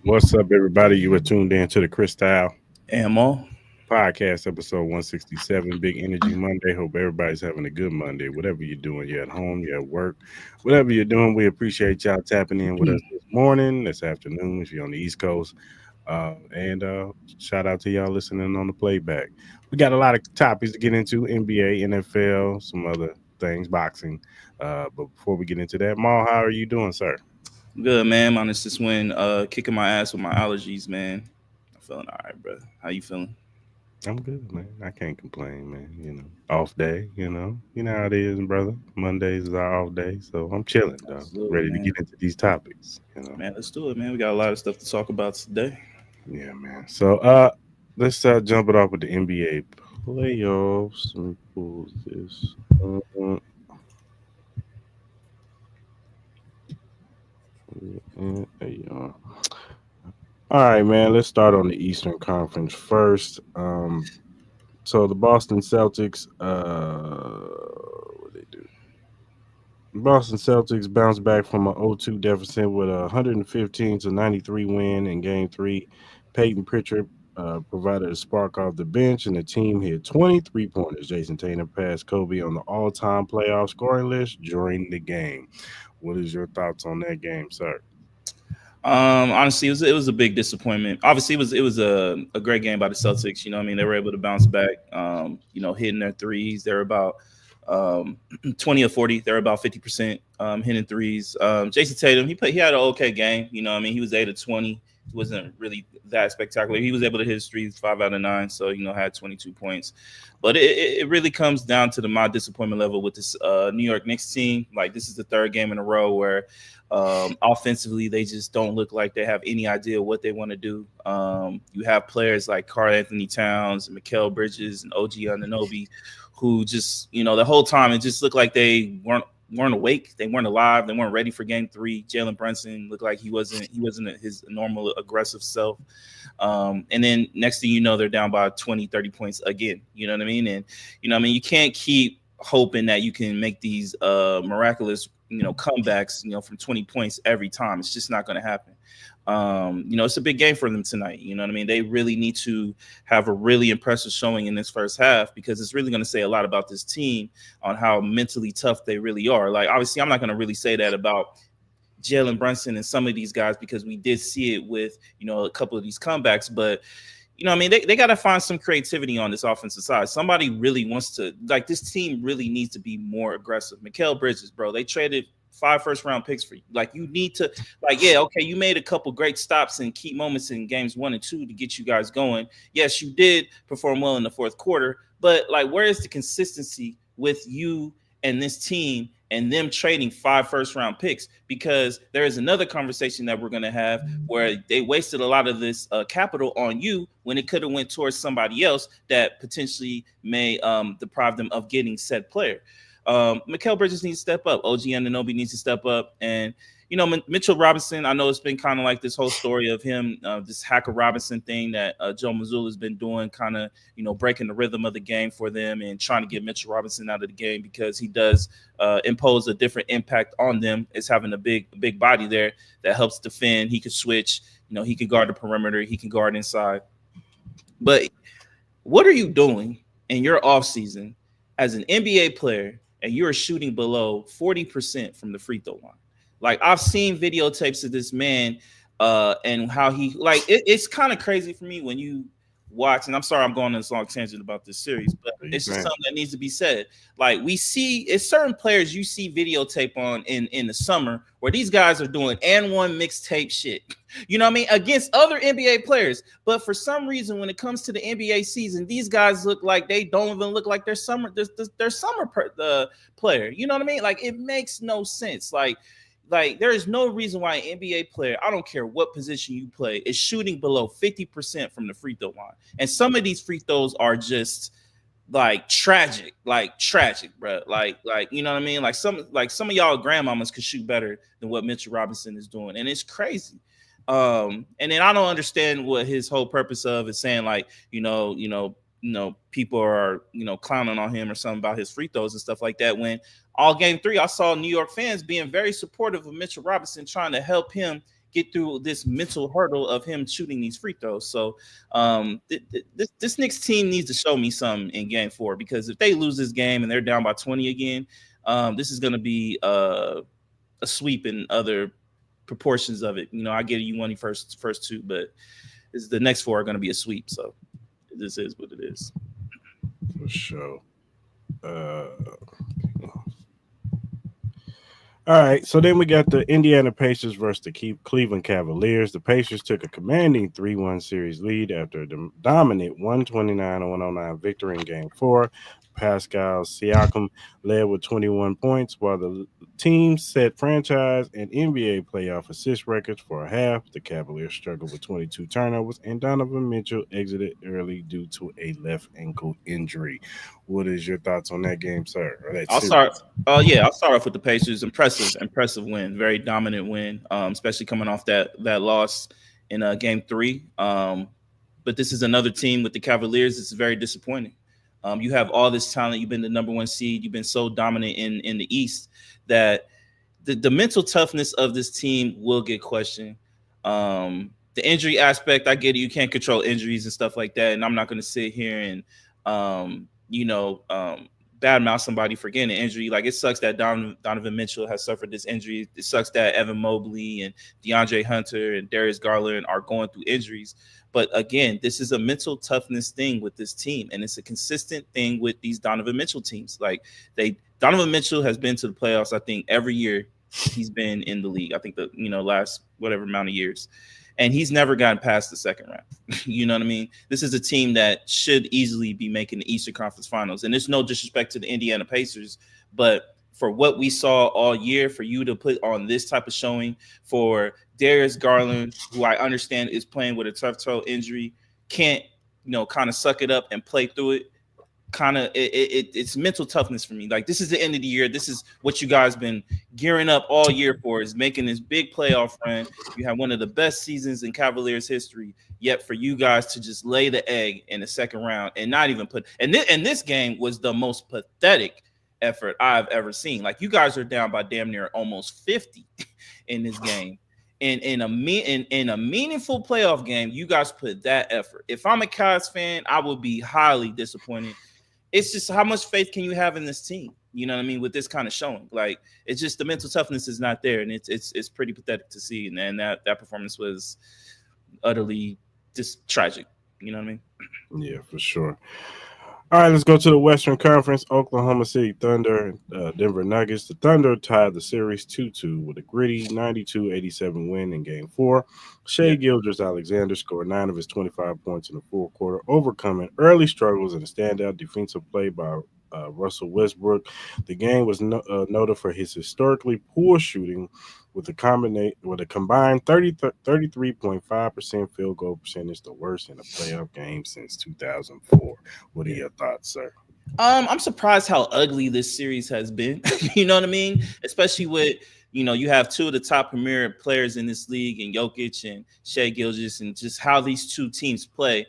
What's up, everybody? You are tuned in to the Cris Ammo. podcast, episode 167, Big Energy Monday. Hope everybody's having a good Monday. Whatever you're doing, you're at home, you're at work, whatever you're doing, we appreciate y'all tapping in with us this morning, this afternoon, if you're on the East Coast. And shout out to y'all listening on the playback. We got a lot of topics to get into: NBA, NFL, some other things, boxing. But before we get into that, Maul, how are you doing, sir? Good, man. Minus this win, kicking my ass with my allergies, man. I'm feeling all right, bro. How you feeling? I'm good, man. I can't complain, man. Off day, You know how it is, brother. Mondays is our off day, so I'm chilling, though. Absolutely, Ready to man. get into these topics. Man, let's do it, man. We got a lot of stuff to talk about today. Yeah, man. So let's jump it off with the NBA playoffs. Let me pull this. There you are. All right, man. Let's start on the Eastern Conference first. So the Boston Celtics, what they do? Boston Celtics bounced back from an 0-2 deficit with a 115 to 93 win in Game Three. Peyton Pritchard provided a spark off the bench, and the team hit 23 pointers. Jason Tatum passed Kobe on the all-time playoff scoring list during the game. What is your thoughts on that game, sir? Honestly, it was a big disappointment. Obviously, it was a great game by the Celtics. You know, what I mean, they were able to bounce back. Hitting their threes. They're about 20 or 40. They're about 50% hitting threes. Jason Tatum, he had an okay game. You know, what I mean, he was 8 of 20. He wasn't really that spectacular. He was able to hit his threes 5 out of 9. So had 22 points. But it really comes down to my disappointment level with this New York Knicks team. Like, this is the third game in a row where offensively they just don't look like they have any idea what they want to do. You have players like Karl Anthony Towns, and Mikal Bridges, and OG Anunoby, who just the whole time it just looked like they weren't awake, they weren't alive, they weren't ready for Game 3. Jalen Brunson looked like he wasn't his normal aggressive self. And then next thing you know, they're down by 20, 30 points again. You know what I mean? And you can't keep hoping that you can make these miraculous comebacks from 20 points every time. It's just not going to happen. It's a big game for them tonight. You know what I mean? They really need to have a really impressive showing in this first half, because it's really going to say a lot about this team on how mentally tough they really are. Like, obviously, I'm not going to really say that about Jalen Brunson and some of these guys, because we did see it with, a couple of these comebacks. But, they got to find some creativity on this offensive side. Somebody really wants to, like, this team really needs to be more aggressive. Mikal Bridges, bro, they traded 5 first-round picks for you. Like, you need to, like, yeah, okay, you made a couple great stops and key moments in games 1 and 2 to get you guys going. Yes, you did perform well in the fourth quarter, but, like, where is the consistency with you and this team and them trading 5 first-round picks? Because there is another conversation that we're going to have where they wasted a lot of this capital on you when it could have went towards somebody else that potentially may deprive them of getting said player. Mikal Bridges needs to step up. OG Anunoby needs to step up. And, Mitchell Robinson, I know it's been kind of like this whole story of him, this Hacker Robinson thing that Joe Mazzulla has been doing, kind of, breaking the rhythm of the game for them and trying to get Mitchell Robinson out of the game, because he does impose a different impact on them. It's having a big body there that helps defend. He could switch. He can guard the perimeter. He can guard inside. But what are you doing in your offseason as an NBA player and you're shooting below 40% from the free throw line? Like, I've seen videotapes of this man and how he, like, it's kind of crazy for me when you watch, and I'm sorry I'm going on this long tangent about this series, but it's just something that needs to be said. Like, we see, it's certain players you see videotape on in the summer where these guys are doing and one mixtape shit. You know what I mean? Against other NBA players. But for some reason, when it comes to the NBA season, these guys look like they don't even look like their summer player. You know what I mean? Like, it makes no sense. Like there is no reason why an NBA player, I don't care what position you play, is shooting below 50% from the free throw line. And some of these free throws are just tragic, bro. Like, you know what I mean? Like some of y'all grandmamas could shoot better than what Mitchell Robinson is doing. And it's crazy. And then I don't understand what his whole purpose of is saying, like, people are, clowning on him or something about his free throws and stuff like that. When all game 3, I saw New York fans being very supportive of Mitchell Robinson, trying to help him get through this mental hurdle of him shooting these free throws. So this Knicks team needs to show me something in Game 4, because if they lose this game and they're down by 20 again, this is going to be a sweep in other proportions of it. I get you won the first two, but the next 4 are going to be a sweep. So this is what it is. For sure. All right, so then we got the Indiana Pacers versus the Cleveland Cavaliers. The Pacers took a commanding 3-1 series lead after a dominant 129-109 victory in Game 4. Pascal Siakam led with 21 points, while the team set franchise and NBA playoff assist records for a half. The Cavaliers struggled with 22 turnovers, and Donovan Mitchell exited early due to a left ankle injury. What is your thoughts on that game, sir? I'll start off with the Pacers. Impressive win. Very dominant win, especially coming off that loss in Game 3. But this is another team with the Cavaliers. It's very disappointing. You have all this talent. You've been the number 1 seed. You've been so dominant in the East that the mental toughness of this team will get questioned. The injury aspect, I get it. You can't control injuries and stuff like that. And I'm not going to sit here and, badmouth somebody for getting an injury. Like, it sucks that Donovan Mitchell has suffered this injury. It sucks that Evan Mobley and DeAndre Hunter and Darius Garland are going through injuries. But again, this is a mental toughness thing with this team, and it's a consistent thing with these Donovan Mitchell teams. Like, Donovan Mitchell has been to the playoffs, I think, every year he's been in the league. I think the last whatever amount of years, and he's never gotten past the second round. You know what I mean? This is a team that should easily be making the Eastern Conference Finals, and there's no disrespect to the Indiana Pacers, but for what we saw all year, for you to put on this type of showing, for Darius Garland, who I understand is playing with a tough toe injury, can't, kind of suck it up and play through it. It's mental toughness for me. Like, this is the end of the year. This is what you guys been gearing up all year for, is making this big playoff run. You have one of the best seasons in Cavaliers history, yet for you guys to just lay the egg in the second round and not even put – and this game was the most pathetic effort I've ever seen. Like, you guys are down by damn near almost 50 in this game. In a meaningful playoff game, you guys put that effort. If I'm a Cavs fan, I would be highly disappointed. It's just, how much faith can you have in this team? You know what I mean? With this kind of showing, like, it's just the mental toughness is not there, and it's pretty pathetic to see. And that performance was utterly just tragic. You know what I mean? Yeah, for sure. All right, let's go to the Western Conference. Oklahoma City Thunder and Denver Nuggets. The Thunder tied the series 2-2 with a gritty 92-87 win in Game 4. Shai Gilgeous-Alexander scored 9 of his 25 points in the fourth quarter, overcoming early struggles and a standout defensive play by Russell Westbrook. The game was noted for his historically poor shooting, with a combined 33.5% field goal percentage, the worst in a playoff game since 2004. What are your thoughts, sir? I'm surprised how ugly this series has been. You know what I mean? Especially with, you have two of the top premier players in this league, and Jokic and Shai Gilgeous, and just how these two teams play.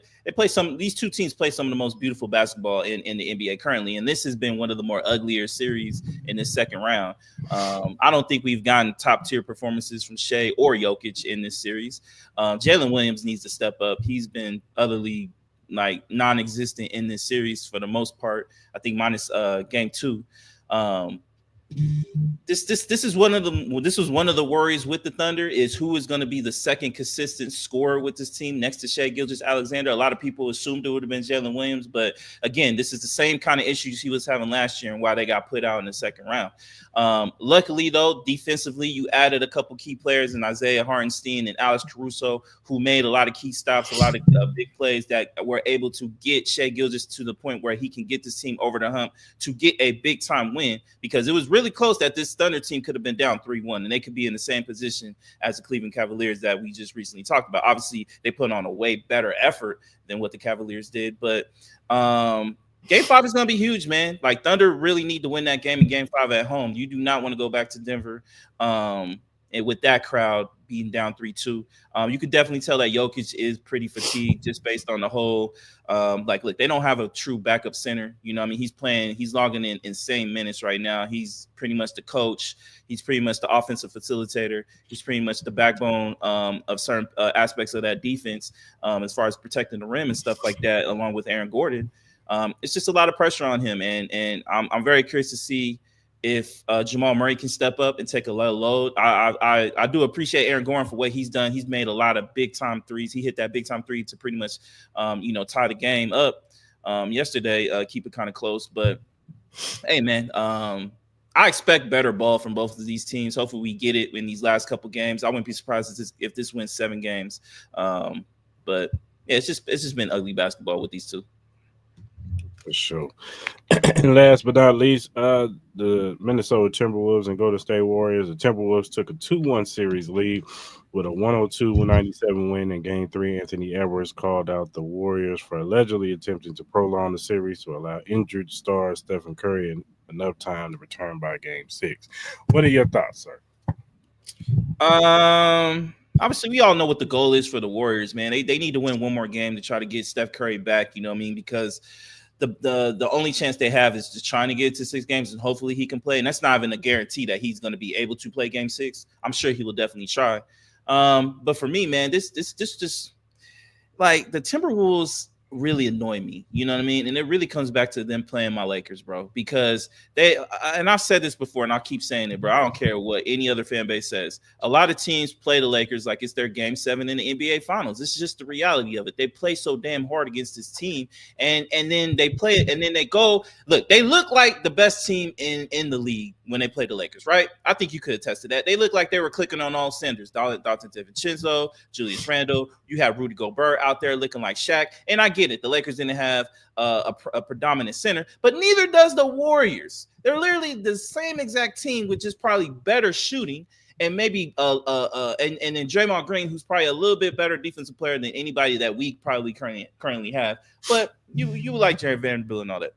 These two teams play some of the most beautiful basketball in the NBA currently, and this has been one of the more uglier series in this second round. I don't think we've gotten top tier performances from Shai or Jokic in this series. Jalen Williams needs to step up. He's been utterly non-existent in this series for the most part. I think minus Game 2. This was one of the worries with the Thunder, is who is going to be the second consistent scorer with this team next to Shai Gilgeous-Alexander. A lot of people assumed it would have been Jalen Williams, but again, this is the same kind of issues he was having last year and why they got put out in the second round. Luckily, though, defensively, you added a couple key players in Isaiah Hartenstein and Alex Caruso, who made a lot of key stops, a lot of big plays that were able to get Shai Gilgeous to the point where he can get this team over the hump to get a big time win, because it was really close that this Thunder team could have been down 3-1 and they could be in the same position as the Cleveland Cavaliers that we just recently talked about. Obviously, they put on a way better effort than what the Cavaliers did, but Game 5 is going to be huge, man. Like, Thunder really need to win that game in Game 5 at home. You do not want to go back to Denver and with that crowd being down 3-2. You could definitely tell that Jokic is pretty fatigued just based on the whole. Look, they don't have a true backup center. You know, I mean, he's logging in insane minutes right now. He's pretty much the coach. He's pretty much the offensive facilitator. He's pretty much the backbone of certain aspects of that defense, as far as protecting the rim and stuff like that, along with Aaron Gordon. It's just a lot of pressure on him, and I'm very curious to see if Jamal Murray can step up and take a little load. I do appreciate Aaron Gordon for what he's done. He's made a lot of big time threes. He hit that big time three to pretty much, tie the game up yesterday, keep it kind of close. But hey, man, I expect better ball from both of these teams. Hopefully, we get it in these last couple games. I wouldn't be surprised if this wins 7 games. But yeah, it's just been ugly basketball with these two. For sure. And last but not least, the Minnesota Timberwolves and Golden State Warriors. The Timberwolves took a 2-1 series lead with a 102-97 win in Game 3. Anthony Edwards called out the Warriors for allegedly attempting to prolong the series to allow injured star Stephen Curry enough time to return by Game 6. What are your thoughts, sir? Obviously, we all know what the goal is for the Warriors, man. They need to win one more game to try to get Steph Curry back, you know what I mean? Because the only chance they have is just trying to get to 6 games, and hopefully he can play. And that's not even a guarantee that he's going to be able to play Game 6. I'm sure he will definitely try. But for me, man, this just like the Timberwolves really annoy me, you know what I mean? And it really comes back to them playing my Lakers, bro, because and I've said this before and I'll keep saying it, bro. I don't care what any other fan base says. A lot of teams play the Lakers like it's their Game 7 in the NBA Finals. This is just the reality of it. They play so damn hard against this team, and then they play it, and then they go, look, they look like the best team in the league when they play the Lakers, right? I think you could attest to that. They look like they were clicking on all cylinders. Dalton DiVincenzo, Julius Randle, you have Rudy Gobert out there looking like Shaq, and I get it. The Lakers didn't have a predominant center, but neither does the Warriors. They're literally the same exact team with just probably better shooting and maybe and then Draymond Green, who's probably a little bit better defensive player than anybody that we probably currently have. But you like Jerry Vanderbilt and all that.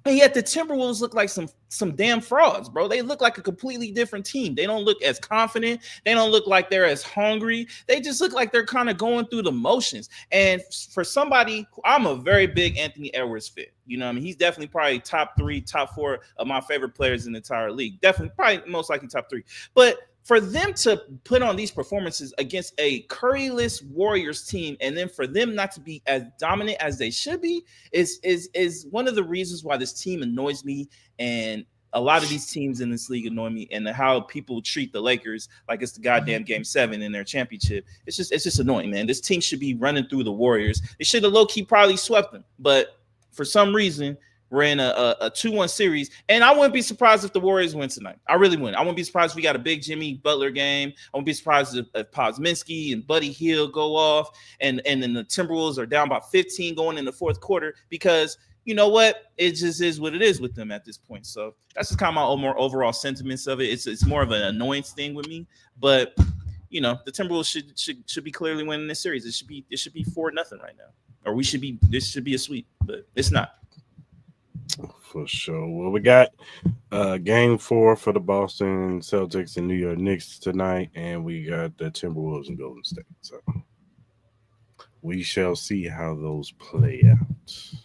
And yet the Timberwolves look like some damn frauds, bro. They look like a completely different team. They don't look as confident. They don't look like they're as hungry. They just look like they're kind of going through the motions. And for somebody, I'm a very big Anthony Edwards fan. You know what I mean? He's definitely probably top 3, top 4 of my favorite players in the entire league. Definitely, probably most likely top 3. But for them to put on these performances against a Curryless Warriors team, and then for them not to be as dominant as they should be, is one of the reasons why this team annoys me, and a lot of these teams in this league annoy me, and how people treat the Lakers like it's the goddamn Game 7 in their championship. It's just annoying, man. This team should be running through the Warriors. They should have low-key probably swept them, but for some reason, we're in a 2-1 series, and I wouldn't be surprised if the Warriors win tonight. I really wouldn't. I wouldn't be surprised if we got a big Jimmy Butler game. I wouldn't be surprised if Podziemski and Buddy Hield go off, and then the Timberwolves are down by 15 going in the fourth quarter, because you know what? It just is what it is with them at this point. So that's just kind of my more overall sentiments of it. It's more of an annoyance thing with me, but you know, the Timberwolves should be clearly winning this series. It should be 4-0 right now, or this should be a sweep, but it's not. For sure. Well, we got Game 4 for the Boston Celtics and New York Knicks tonight, and we got the Timberwolves and Golden State. So we shall see how those play out.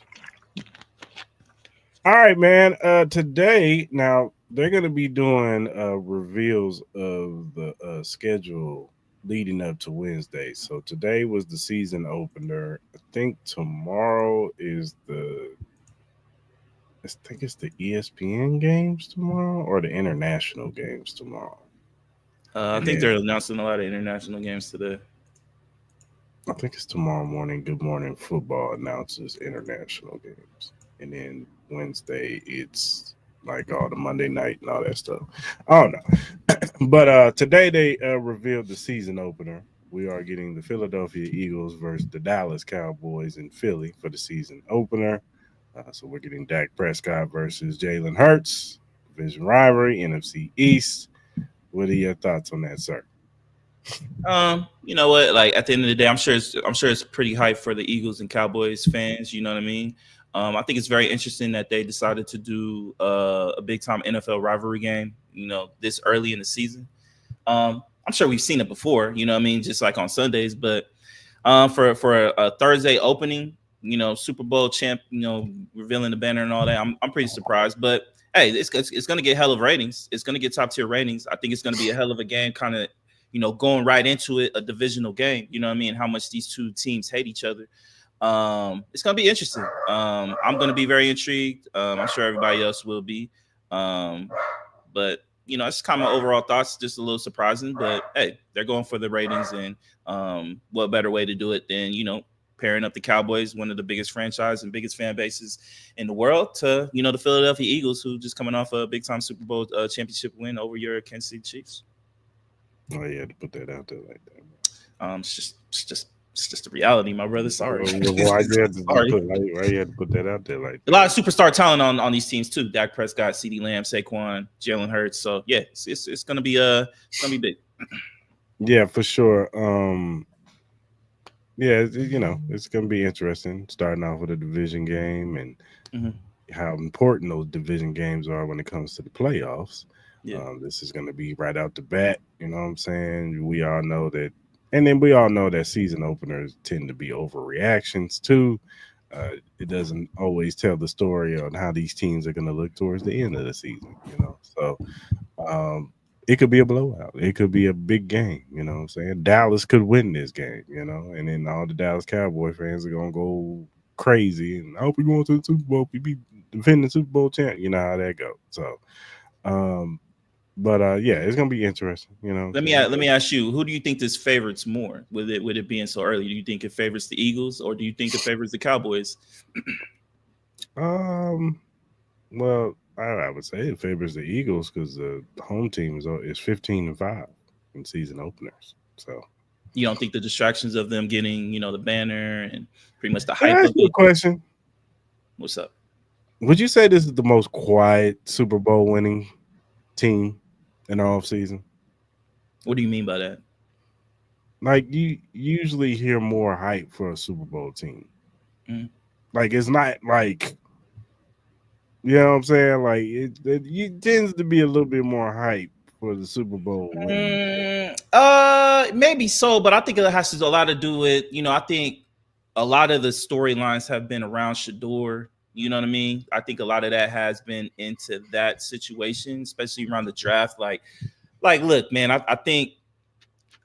All right, man. Today, now they're going to be doing reveals of the schedule leading up to Wednesday. So today was the season opener. I think tomorrow is I think it's the ESPN games tomorrow or the international games tomorrow. I think they're announcing a lot of international games today. I think it's tomorrow morning. Good Morning Football announces international games. And then Wednesday, it's like all the Monday night and all that stuff. I don't know. But today they revealed the season opener. We are getting the Philadelphia Eagles versus the Dallas Cowboys in Philly for the season opener. So we're getting Dak Prescott versus Jalen Hurts, division rivalry, NFC East. What are your thoughts on that, sir? You know what? Like at the end of the day, I'm sure it's pretty hype for the Eagles and Cowboys fans. You know what I mean? I think it's very interesting that they decided to do a big time NFL rivalry game, you know, this early in the season. I'm sure we've seen it before, you know what I mean, just like on Sundays, but for a Thursday opening, you know, Super Bowl champ, you know, revealing the banner and all that, I'm pretty surprised. But hey, it's going to get hell of ratings. It's going to get top tier ratings. I think it's going to be a hell of a game, kind of, you know, going right into it, a divisional game. You know what I mean? How much these two teams hate each other. It's going to be interesting. I'm going to be very intrigued. I'm sure everybody else will be. But you know, it's kind of overall thoughts, just a little surprising, but hey, they're going for the ratings, and what better way to do it than, you know, pairing up the Cowboys, one of the biggest franchise and biggest fan bases in the world, to, you know, the Philadelphia Eagles, who just coming off a big time Super Bowl championship win over your Kansas City Chiefs. Oh, you had to put that out there like that. It's just the reality, my brother. Sorry. Why you had to put that out there like that? A lot of superstar talent on these teams too. Dak Prescott, CeeDee Lamb, Saquon, Jalen Hurts. So yeah, it's gonna be big. Yeah, for sure. Yeah, you know, it's gonna be interesting starting off with a division game, and how important those division games are when it comes to the playoffs. Yeah. This is gonna be right out the bat. You know what I'm saying? We all know that. And then we all know that season openers tend to be overreactions too. It doesn't always tell the story on how these teams are going to look towards the end of the season, you know. So it could be a blowout. It could be a big game, you know what I'm saying? Dallas could win this game, you know, and then all the Dallas Cowboy fans are going to go crazy. And I hope we go to the Super Bowl. We be defending Super Bowl champ. You know how that goes. So, yeah, it's gonna be interesting. You know. Let me ask you, who do you think this favorites more? With it being so early, do you think it favors the Eagles, or do you think it favors the Cowboys? Well, I would say it favors the Eagles because the home team is 15-5 in season openers. So you don't think the distractions of them getting, you know, the banner and pretty much the hype of it? Question. What's up? Would you say this is the most quiet Super Bowl winning team in the off season? What do you mean by that? Like, you usually hear more hype for a Super Bowl team. Like, it's not like, you know what I'm saying? Like, it tends to be a little bit more hype for the Super Bowl winning. Maybe so, but I think it has a lot to do with, you know, I think a lot of the storylines have been around Shador. You know what I mean? I think a lot of that has been into that situation, especially around the draft. Like, look, man, I think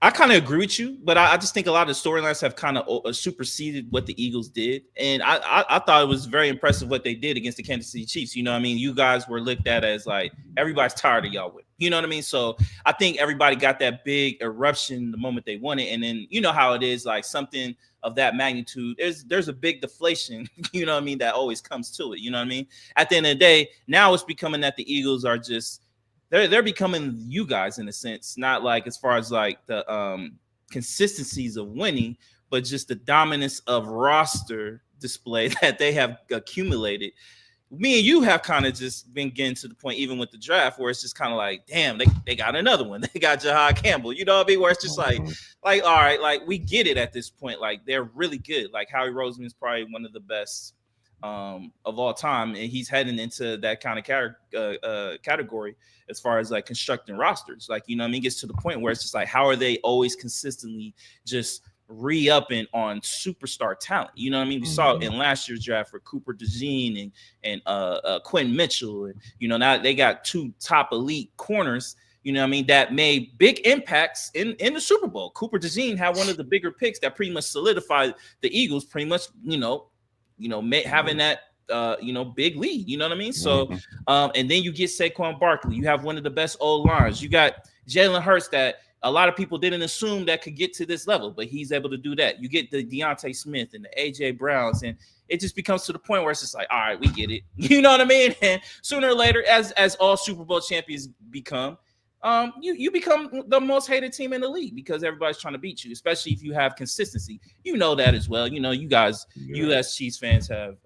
I kind of agree with you, but I just think a lot of the storylines have kind of superseded what the Eagles did. And I thought it was very impressive what they did against the Kansas City Chiefs. You know what I mean? You guys were looked at as like, everybody's tired of y'all with. You know what I mean? So I think everybody got that big eruption the moment they won it. And then, you know how it is, like something of that magnitude, there's a big deflation, you know what I mean, that always comes to it. You know what I mean? At the end of the day, now it's becoming that the Eagles are just, they're becoming you guys in a sense, not like as far as like the consistencies of winning, but just the dominance of roster display that they have accumulated. Me and you have kind of just been getting to the point, even with the draft, where it's just kind of like, damn, they got another one. They got Jahad Campbell. You know what I mean? Where it's just like, all right, like we get it at this point. Like they're really good. Like Howie Roseman is probably one of the best of all time, and he's heading into that kind of category as far as like constructing rosters. Like, you know what I mean? It gets to the point where it's just like, how are they always consistently just re-upping on superstar talent? You know what I mean? We saw in last year's draft for Cooper DeJean and Quentin Mitchell, and you know, now they got two top elite corners, you know what I mean, that made big impacts in the Super Bowl. Cooper DeJean had one of the bigger picks that pretty much solidified the Eagles pretty much, having that big lead, you know what I mean? So and then you get Saquon Barkley, you have one of the best old lines, you got Jalen Hurts that a lot of people didn't assume that could get to this level, but he's able to do that. You get the Deontay Smith and the AJ Browns, and it just becomes to the point where it's just like, all right, we get it. You know what I mean? And sooner or later, as all Super Bowl champions become, you become the most hated team in the league because everybody's trying to beat you, especially if you have consistency. You know that as well. You know, you guys, you as Chiefs fans have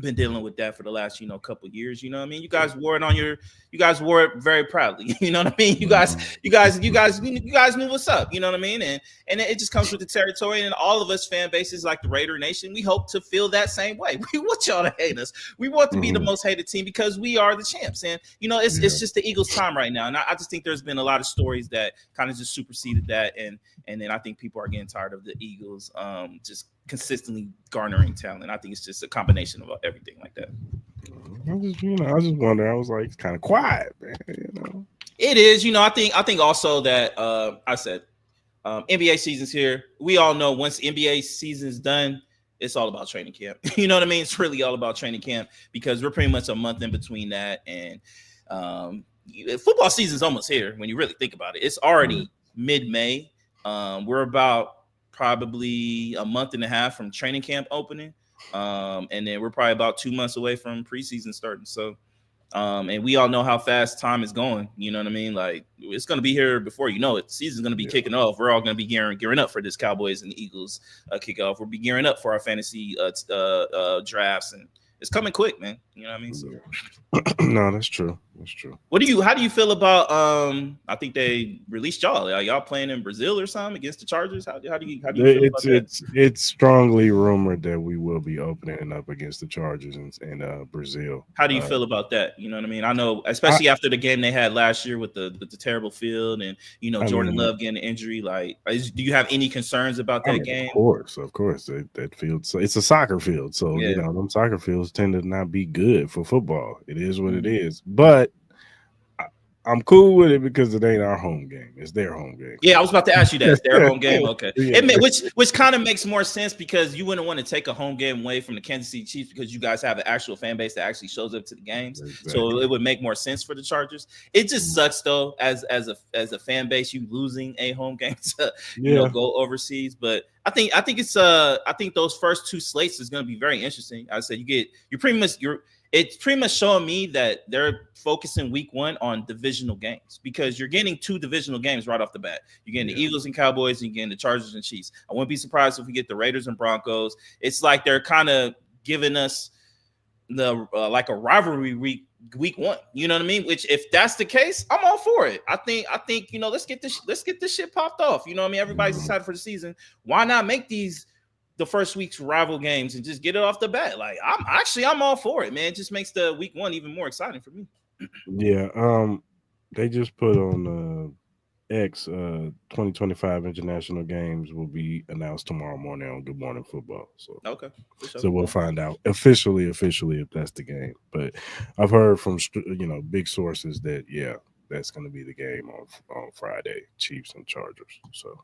been dealing with that for the last couple years. You know what I mean? You guys wore it very proudly. You know what I mean? You guys knew what's up. You know what I mean? And it just comes with the territory. And all of us fan bases like the Raider Nation, we hope to feel that same way. We want y'all to hate us. We want to be the most hated team because we are the champs. And it's just the Eagles' time right now. And I just think there's been a lot of stories that kind of just superseded that. And then I think people are getting tired of the Eagles just consistently garnering talent. I think it's just a combination of everything like that. I was just wondering. I was like, it's kind of quiet, man. It is. I think also that I said NBA season's here. We all know once NBA season's done, it's all about training camp. You know what I mean? It's really all about training camp because we're pretty much a month in between that, and football season's almost here. When you really think about it, it's already mid-May. We're about probably a month and a half from training camp opening. And then we're probably about 2 months away from preseason starting. So, and we all know how fast time is going. You know what I mean? Like it's going to be here before you know it. The season's going to be kicking off. We're all going to be gearing up for this Cowboys and Eagles kickoff. We'll be gearing up for our fantasy drafts, and it's coming quick, man. You know what I mean? So. No, that's true. That's true. How do you feel about I think they released y'all. Are y'all playing in Brazil or something against the Chargers? How do you feel about that? It's strongly rumored that we will be opening up against the Chargers in Brazil. How do you feel about that? You know what I mean? I know, especially after the game they had last year with the terrible field and Jordan Love getting an injury. Like, do you have any concerns about that game? Of course. That field. So it's a soccer field, so them soccer fields tend to not be good for football. It is what it is, but I'm cool with it because it ain't our home game. It's their home game. Yeah, I was about to ask you that. It's their home game. Okay. Yeah. Which kind of makes more sense because you wouldn't want to take a home game away from the Kansas City Chiefs because you guys have an actual fan base that actually shows up to the games. Exactly. So it would make more sense for the Chargers. It just sucks though, as a fan base, you losing a home game to go overseas. But I think those first two slates is going to be very interesting. I said it's pretty much showing me that they're focusing week one on divisional games because you're getting two divisional games right off the bat. You're getting the Eagles and Cowboys, and you're getting the Chargers and Chiefs. I wouldn't be surprised if we get the Raiders and Broncos. It's like they're kind of giving us the like a rivalry week one. You know what I mean? Which, if that's the case, I'm all for it. I think let's get this shit popped off. You know what I mean? Everybody's excited for the season. Why not make these the first week's rival games and just get it off the bat? Like I'm all for it, man. It just makes the week one even more exciting for me. Yeah. They just put on X 2025 international games will be announced tomorrow morning on Good Morning Football. So okay. So we'll find out officially if that's the game. But I've heard from big sources that that's going to be the game on Friday, Chiefs and Chargers. So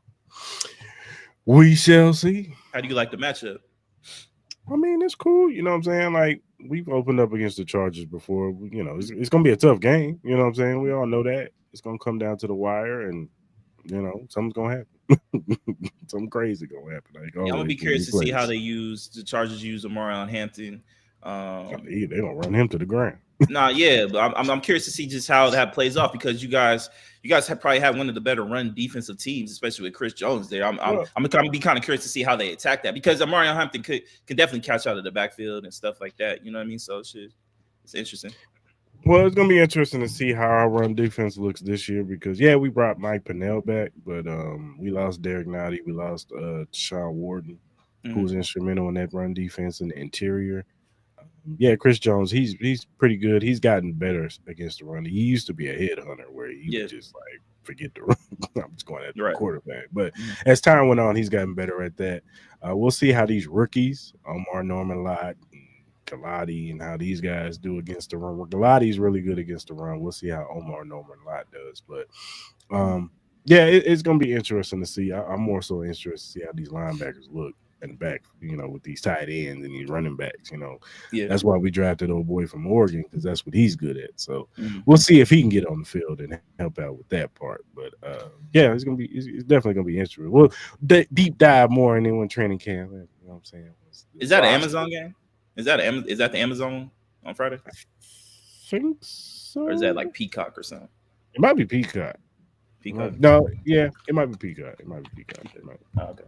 we shall see. How do you like the matchup? I mean, it's cool. You know what I'm saying? Like, we've opened up against the Chargers before. It's going to be a tough game. You know what I'm saying? We all know that. It's going to come down to the wire, and, something's going to happen. Something crazy going to happen. Like, I'm going to be curious to see how the Chargers use Omarion Hampton. They're going to run him to the ground. But I'm curious to see just how that plays off because you guys have probably had one of the better run defensive teams, especially with Chris Jones there. I'm gonna be kind of curious to see how they attack that because Omarion Hampton could definitely catch out of the backfield and stuff like that. You know what I mean? So it's interesting. Well, it's gonna be interesting to see how our run defense looks this year because we brought Mike Pennell back, but we lost Derek Nottie, we lost Deshaun Warden, who was instrumental in that run defense in the interior. Chris Jones, he's pretty good. He's gotten better against the run. He used to be a headhunter where he would just like forget the run. I'm just going at the quarterback. But as time went on, he's gotten better at that. We'll see how these rookies, Omar Norman Lott, Galati, and how these guys do against the run. Galati's really good against the run. We'll see how Omar Norman Lott does. But it's going to be interesting to see. I'm more so interested to see how these linebackers look in the back, with these tight ends and these running backs. That's why we drafted old boy from Oregon because that's what he's good at. So we'll see if he can get on the field and help out with that part. But it's definitely gonna be interesting. We'll deep dive more in when training camp. You know what I'm saying? Is that an Amazon game? Is that the Amazon on Friday? I think so. Or is that like Peacock or something? It might be Peacock. Peacock? No, it might be Peacock. Oh, okay.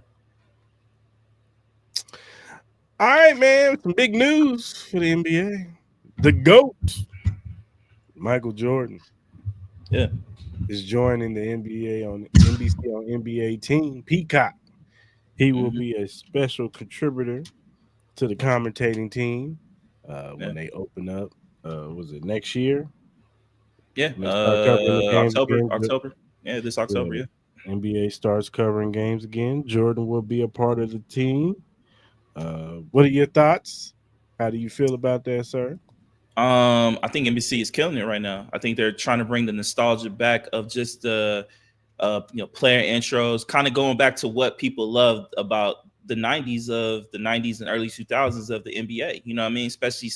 All right, man. Some big news for the NBA. The GOAT, Michael Jordan, Yeah. is joining the NBA on NBC on NBA team Peacock. He will Hmm. be a special contributor to the commentating team Yeah. when they open up. Was it next year? Yeah. When they start covering the games October. again. October. Yeah, this October. Yeah, Yeah. NBA starts covering games again. Jordan will be a part of the team. What are your thoughts? How do you feel about that, sir? I think NBC is killing it right now. I think they're trying to bring the nostalgia back of just the player intros, kind of going back to what people loved about the 90s and early 2000s of the NBA. You know what I mean? Especially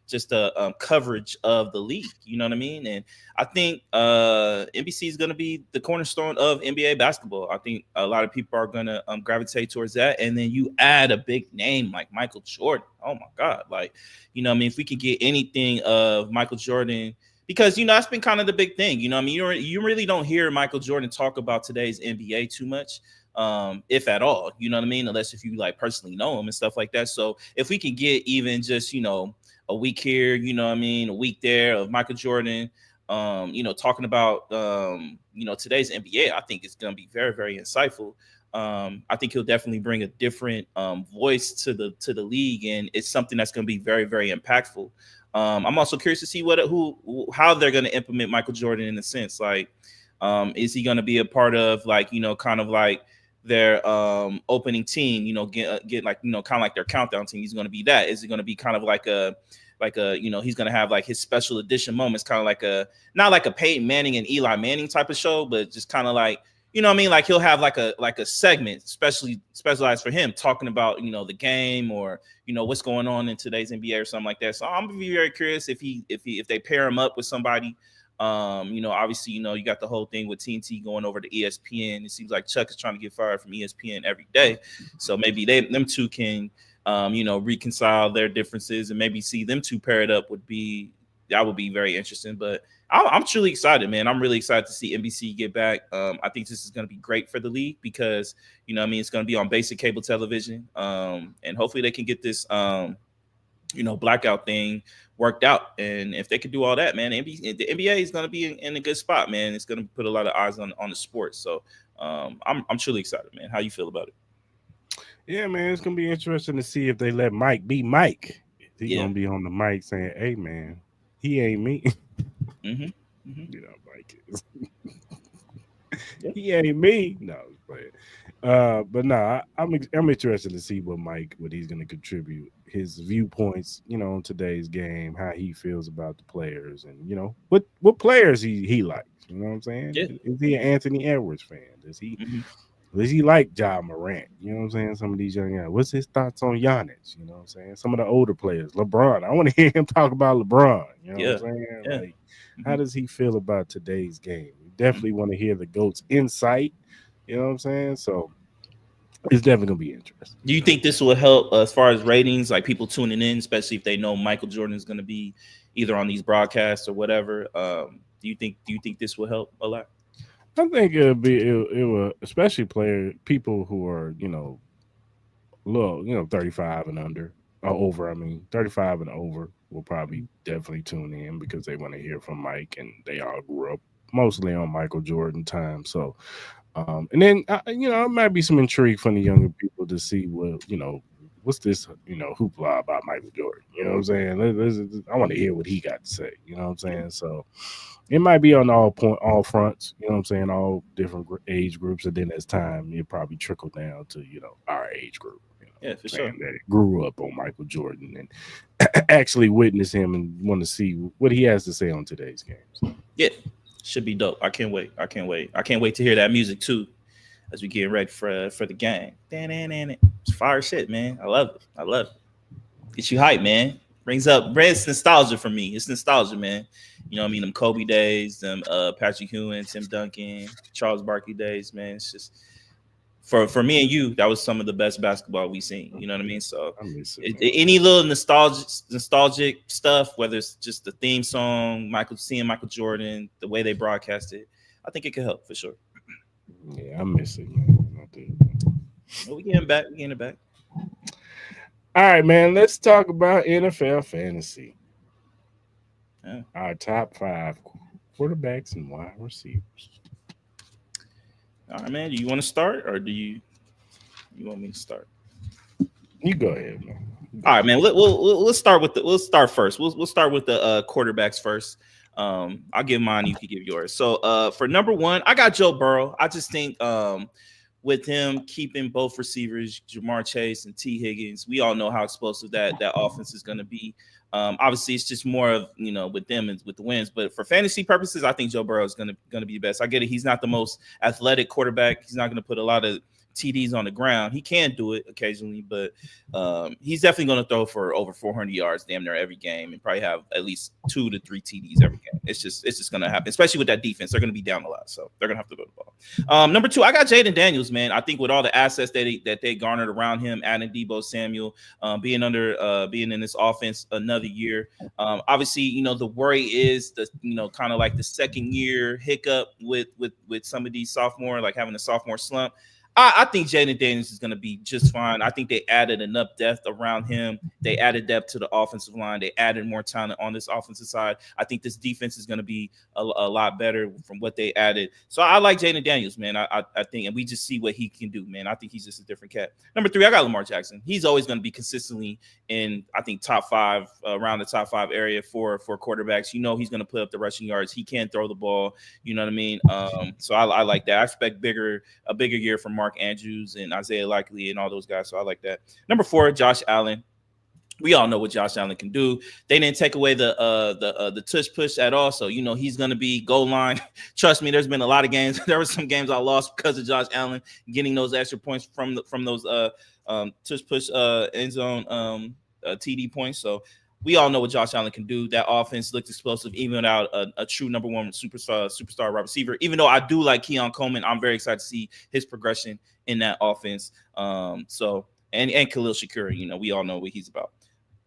just the coverage of the league. You know what I mean? And I think NBC is going to be the cornerstone of NBA basketball. I think a lot of people are going to gravitate towards that. And then you add a big name like Michael Jordan. Oh my God! Like, you know what I mean? If we could get anything of Michael Jordan, because that's been kind of the big thing. You know what I mean? You really don't hear Michael Jordan talk about today's NBA too much, if at all. You know what I mean? Unless if you like personally know him and stuff like that. So if we can get even just a week here, you know what I mean, a week there of Michael Jordan, talking about today's NBA, I think it's going to be very, very insightful. I think he'll definitely bring a different voice to the league, and it's something that's going to be very, very impactful. I'm also curious to see how they're going to implement Michael Jordan in a sense. Like, is he going to be a part of like kind of like their opening team? Get like kind of like their countdown team. He's going to be that. Is he going to be kind of like a he's going to have like his special edition moments, kind of like not like a Peyton Manning and Eli Manning type of show, but just kind of like you know what I mean? Like he'll have like a segment specially specialized for him talking about, the game or, what's going on in today's NBA or something like that. So I'm gonna be very curious if they pair him up with somebody. Obviously, you got the whole thing with TNT going over to ESPN. It seems like Chuck is trying to get fired from ESPN every day. So maybe them two can reconcile their differences and maybe see them two paired up that would be very interesting. But I'm truly excited, man. I'm really excited to see NBC get back. I think this is going to be great for the league because, it's going to be on basic cable television. And hopefully they can get this, blackout thing worked out. And if they could do all that, man, the NBA is going to be in a good spot, man. It's going to put a lot of eyes on the sport. So I'm truly excited, man. How you feel about it? Yeah, man, it's gonna be interesting to see if they let Mike be Mike. Is he Yeah. gonna be on the mic saying, "Hey, man, he ain't me." Mm-hmm. Mm-hmm. Mike is. Yeah. He ain't me. No, but no, I'm interested to see what he's gonna contribute, his viewpoints, on today's game, how he feels about the players, and what players he likes. You know what I'm Yeah. saying? Is he an Anthony Edwards fan? Mm-hmm. Does he like Ja Morant? You know what I'm saying? Some of these young guys. What's his thoughts on Giannis? You know what I'm saying? Some of the older players, LeBron. I want to hear him talk about LeBron. You know what I'm Yeah. saying? Yeah. Like, Mm-hmm. how does he feel about today's game? We definitely want to hear the GOAT's insight. You know what I'm saying? So it's definitely gonna be interesting. Do you think this will help as far as ratings, like people tuning in, especially if they know Michael Jordan is going to be either on these broadcasts or whatever? Do you think this will help a lot? I think it will, especially people who are little 35 and under or over. I mean 35 and over will probably definitely tune in because they want to hear from Mike, and they all grew up mostly on Michael Jordan time. So and then it might be some intrigue from the younger people to see what's this hoopla about Michael Jordan. You know what I'm saying? I want to hear what he got to say. You know what I'm Yeah. saying? So it might be on all fronts. You know what I'm saying? All different age groups, and then as time, it probably trickle down to our age group. You know Yeah, what I'm for sure. saying? That grew up on Michael Jordan and actually witness him and want to see what he has to say on today's games. Yeah, should be dope. I can't wait. I can't wait. I can't wait to hear that music too as we get ready for the game. It's fire shit, man. I love it. I love it. Gets you hype, man. Brings nostalgia for me. It's nostalgia, man. You know what I mean? Them Kobe days, them Patrick Ewing, Tim Duncan, Charles Barkley days, man. It's just for me and you, that was some of the best basketball we seen. You know what I mean? So I miss it, man. any little nostalgic stuff, whether it's just the theme song, seeing Michael Jordan, the way they broadcast it, I think it could help for sure. Yeah, I miss it, man. I do. Well, we getting back. We getting it back. All right, man. Let's talk about NFL fantasy. Yeah. Our top 5 quarterbacks and wide receivers. All right, man. Do you want to start, or do you want me to start? You go ahead, man. All right, man. Let's start with we'll start first. We'll start with the quarterbacks first. I'll give mine. You can give yours. So for number one, I got Joe Burrow. I just think with him keeping both receivers, Jamar Chase and T Higgins, we all know how explosive that offense is going to be. Obviously, it's just more of with them and with the wins. But for fantasy purposes, I think Joe Burrow is going to be the best. I get it. He's not the most athletic quarterback. He's not going to put a lot of TDs on the ground. He can do it occasionally, but he's definitely going to throw for over 400 yards damn near every game and probably have at least 2 to 3 TDs every game. It's just going to happen, especially with that defense. They're going to be down a lot, so they're going to have to throw the ball. Number 2, I got Jaden Daniels, man. I think with all the assets that they garnered around him, adding Deebo Samuel, being in this offense another year. Obviously, the worry is the kind of like the second year hiccup with some of these sophomore, like having a sophomore slump. I think Jaden Daniels is going to be just fine. I think they added enough depth around him. They added depth to the offensive line. They added more talent on this offensive side. I think this defense is going to be a lot better from what they added. So I like Jaden Daniels, man. I think, and we just see what he can do, man. I think he's just a different cat. Number 3, I got Lamar Jackson. He's always going to be consistently in, I think, top 5, around the top 5 area for quarterbacks. He's going to put up the rushing yards. He can throw the ball. You know what I mean? So I like that. I expect a bigger year from Mark Andrews and Isaiah Likely and all those guys. So I like that. Number 4, Josh Allen. We all know what Josh Allen can do. They didn't take away the tush push at all. So, he's going to be goal line. Trust me, there's been a lot of games. There were some games I lost because of Josh Allen getting those extra points from those tush push end zone TD points. So we all know what Josh Allen can do. That offense looked explosive, even without a true number 1 superstar wide receiver. Even though I do like Keon Coleman, I'm very excited to see his progression in that offense. And Khalil Shakir, we all know what he's about.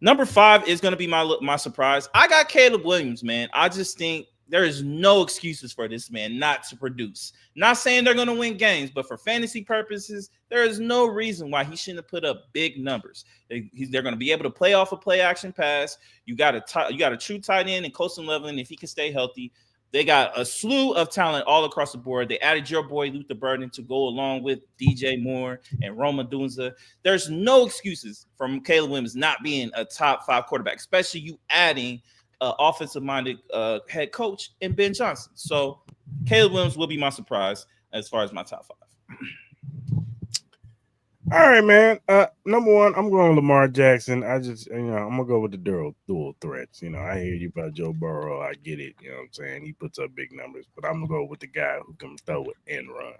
Number 5 is going to be my surprise. I got Caleb Williams, man. I just think there is no excuses for this man not to produce. Not saying they're going to win games, but for fantasy purposes, there is no reason why he shouldn't have put up big numbers. They're going to be able to play off a play action pass. You got a true tight end and Colson Leveland if he can stay healthy. They got a slew of talent all across the board. They added your boy Luther Burden to go along with DJ Moore and Roma Dunza. There's no excuses from Caleb Williams not being a top 5 quarterback, especially you adding offensive-minded head coach in Ben Johnson. So Caleb Williams will be my surprise as far as my top 5. All right, man. Number 1, I'm going Lamar Jackson. I'm gonna go with the dual threats. I hear you about Joe Burrow. I get it. You know what I'm saying? He puts up big numbers, but I'm gonna go with the guy who can throw it and run.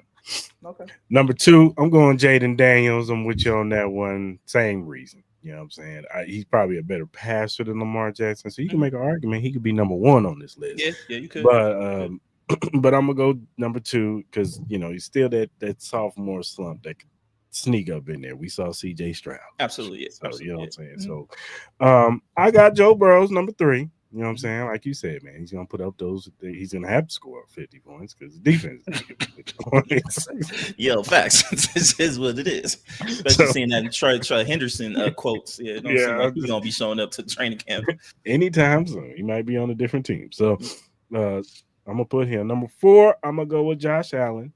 Okay. Number 2, I'm going Jaden Daniels. I'm with you on that one. Same reason. You know what I'm saying? He's probably a better passer than Lamar Jackson, so you can make an argument he could be number 1 on this list. Yeah, you could. But but I'm gonna go number 2 because he's still that sophomore slump that could sneak up in there. We saw CJ Stroud. Absolutely. So absolutely. you know what I'm saying? So I got Joe Burrow's number 3. You know what I'm saying? Like you said, man, he's gonna put up he's gonna have to score 50 points because the defense is gonna get 50 points. Yo, facts. This is what it is. Especially seeing that Trey Henderson quotes. Yeah, seem like he's gonna be showing up to training camp anytime soon. He might be on a different team. So I'm gonna put him number 4. I'm gonna go with Josh Allen.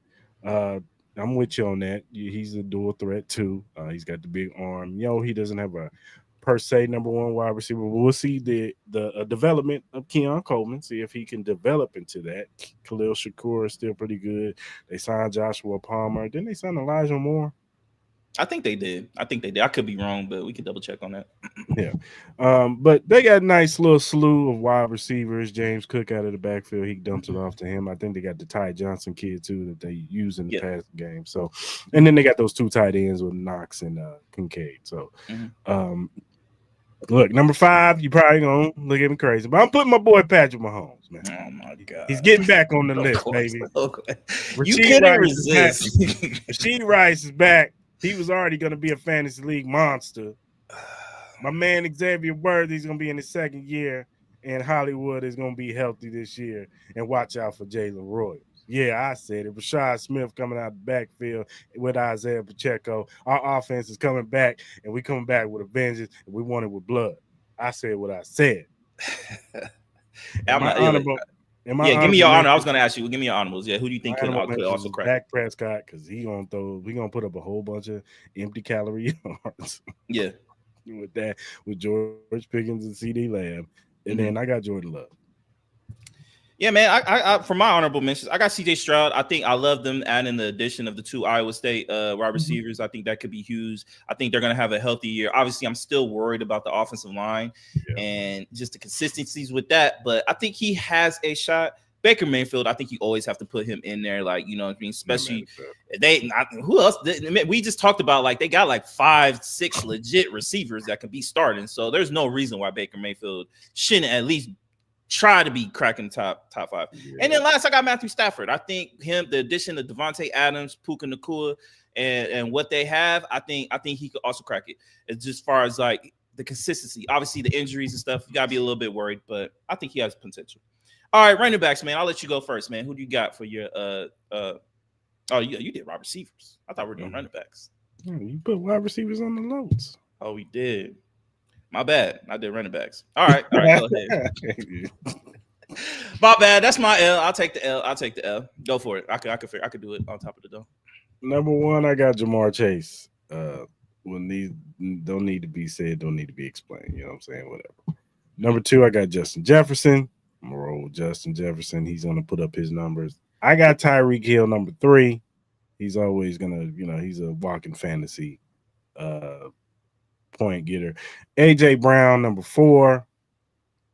I'm with you on that. He's a dual threat too. He's got the big arm. He doesn't have a per se number 1 wide receiver, but we'll see the development of Keon Coleman. See if he can develop into that. Khalil Shakur is still pretty good. They signed Joshua Palmer. Didn't they sign Elijah Moore? I think they did. I could be wrong, but we can double check on that. Yeah. But they got a nice little slew of wide receivers. James Cook out of the backfield. He dumps it off to him. I think they got the Ty Johnson kid too that they use in the past game. So, and then they got those 2 tight ends with Knox and Kincaid. So, look, number 5, you probably gonna look at me crazy, but I'm putting my boy Patrick Mahomes, man. Oh my God, he's getting back on the list, baby. You couldn't resist. Rasheed Rice is back. He was already going to be a fantasy league monster. My man Xavier Worthy's going to be in his 2nd year, and Hollywood is going to be healthy this year. And watch out for Jalen Royals. Yeah, I said it. Rashad Smith coming out the backfield with Isaiah Pacheco. Our offense is coming back, and we coming back with a vengeance, and we want it with blood. I said what I said. I'm not. Give me your honor. I was going to ask you. Give me your honorables. Yeah, who do you think could also crack? Dak Prescott, because he gonna put up a whole bunch of empty calorie yards. Yeah, with George Pickens and CD Lamb, and then I got Jordan Love. Yeah, man. I for my honorable mentions, I got CJ Stroud. I think I love them adding the addition of the 2 Iowa State wide receivers. I think that could be huge. I think they're going to have a healthy year. Obviously, I'm still worried about the offensive line and just the consistencies with that. But I think he has a shot. Baker Mayfield, I think you always have to put him in there. Like, you know what I mean? Especially who else? We just talked about, like, they got like 5-6 legit receivers that can be starting. So there's no reason why Baker Mayfield shouldn't at least try to be cracking top 5. Yeah. And then last, I got Matthew Stafford. I think the addition of Devontae Adams, Puka Nacua, and what they have, I think he could also crack it. It's just as far as like the consistency. Obviously, the injuries and stuff, you gotta be a little bit worried, but I think he has potential. All right, running backs, man. I'll let you go first, man. Who do you got for your you did wide receivers. I thought we were doing running backs. You put wide receivers on the notes. Oh, we did. My bad. I did running backs. All right, go ahead. My bad. That's my L. I'll take the L. Go for it. I could do it on top of the dome. Number 1, I got Jamar Chase. Don't need to be said, don't need to be explained. You know what I'm saying? Whatever. Number 2, I got Justin Jefferson. I'm gonna roll with Justin Jefferson. He's gonna put up his numbers. I got Tyreek Hill, number 3. He's always gonna, he's a walking fantasy point getter. AJ Brown, number 4.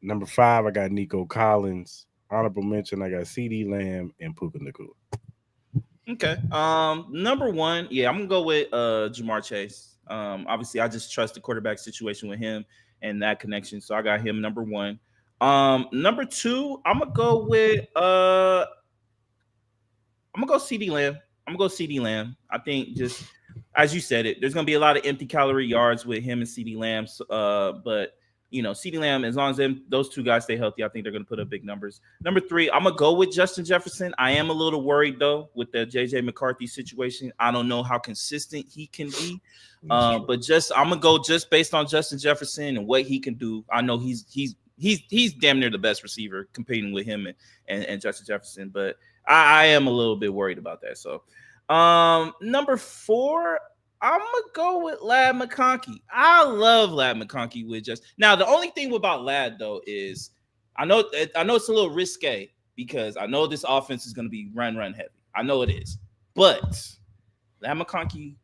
Number 5, I got Nico Collins. Honorable mention, I got CD Lamb and Puka Nacua. Okay. Number 1, I'm gonna go with Jamar Chase. Obviously, I just trust the quarterback situation with him and that connection, so I got him number 1. Number 2, I'm gonna go with CD Lamb. I think, just as you said it, there's gonna be a lot of empty calorie yards with him and CD Lamb. But CD Lamb, as long as those 2 guys stay healthy, I think they're gonna put up big numbers. Number 3, I'm gonna go with Justin Jefferson. I am a little worried though with the JJ McCarthy situation. I don't know how consistent he can be. But I'm gonna go just based on Justin Jefferson and what he can do. I know he's damn near the best receiver competing with him and Justin Jefferson, but I am a little bit worried about that. So number 4, I'm gonna go with Ladd McConkey. I love Ladd McConkey now. The only thing about Ladd though is I know it's a little risque because I know this offense is gonna be run heavy. I know it is, but Ladd McConkey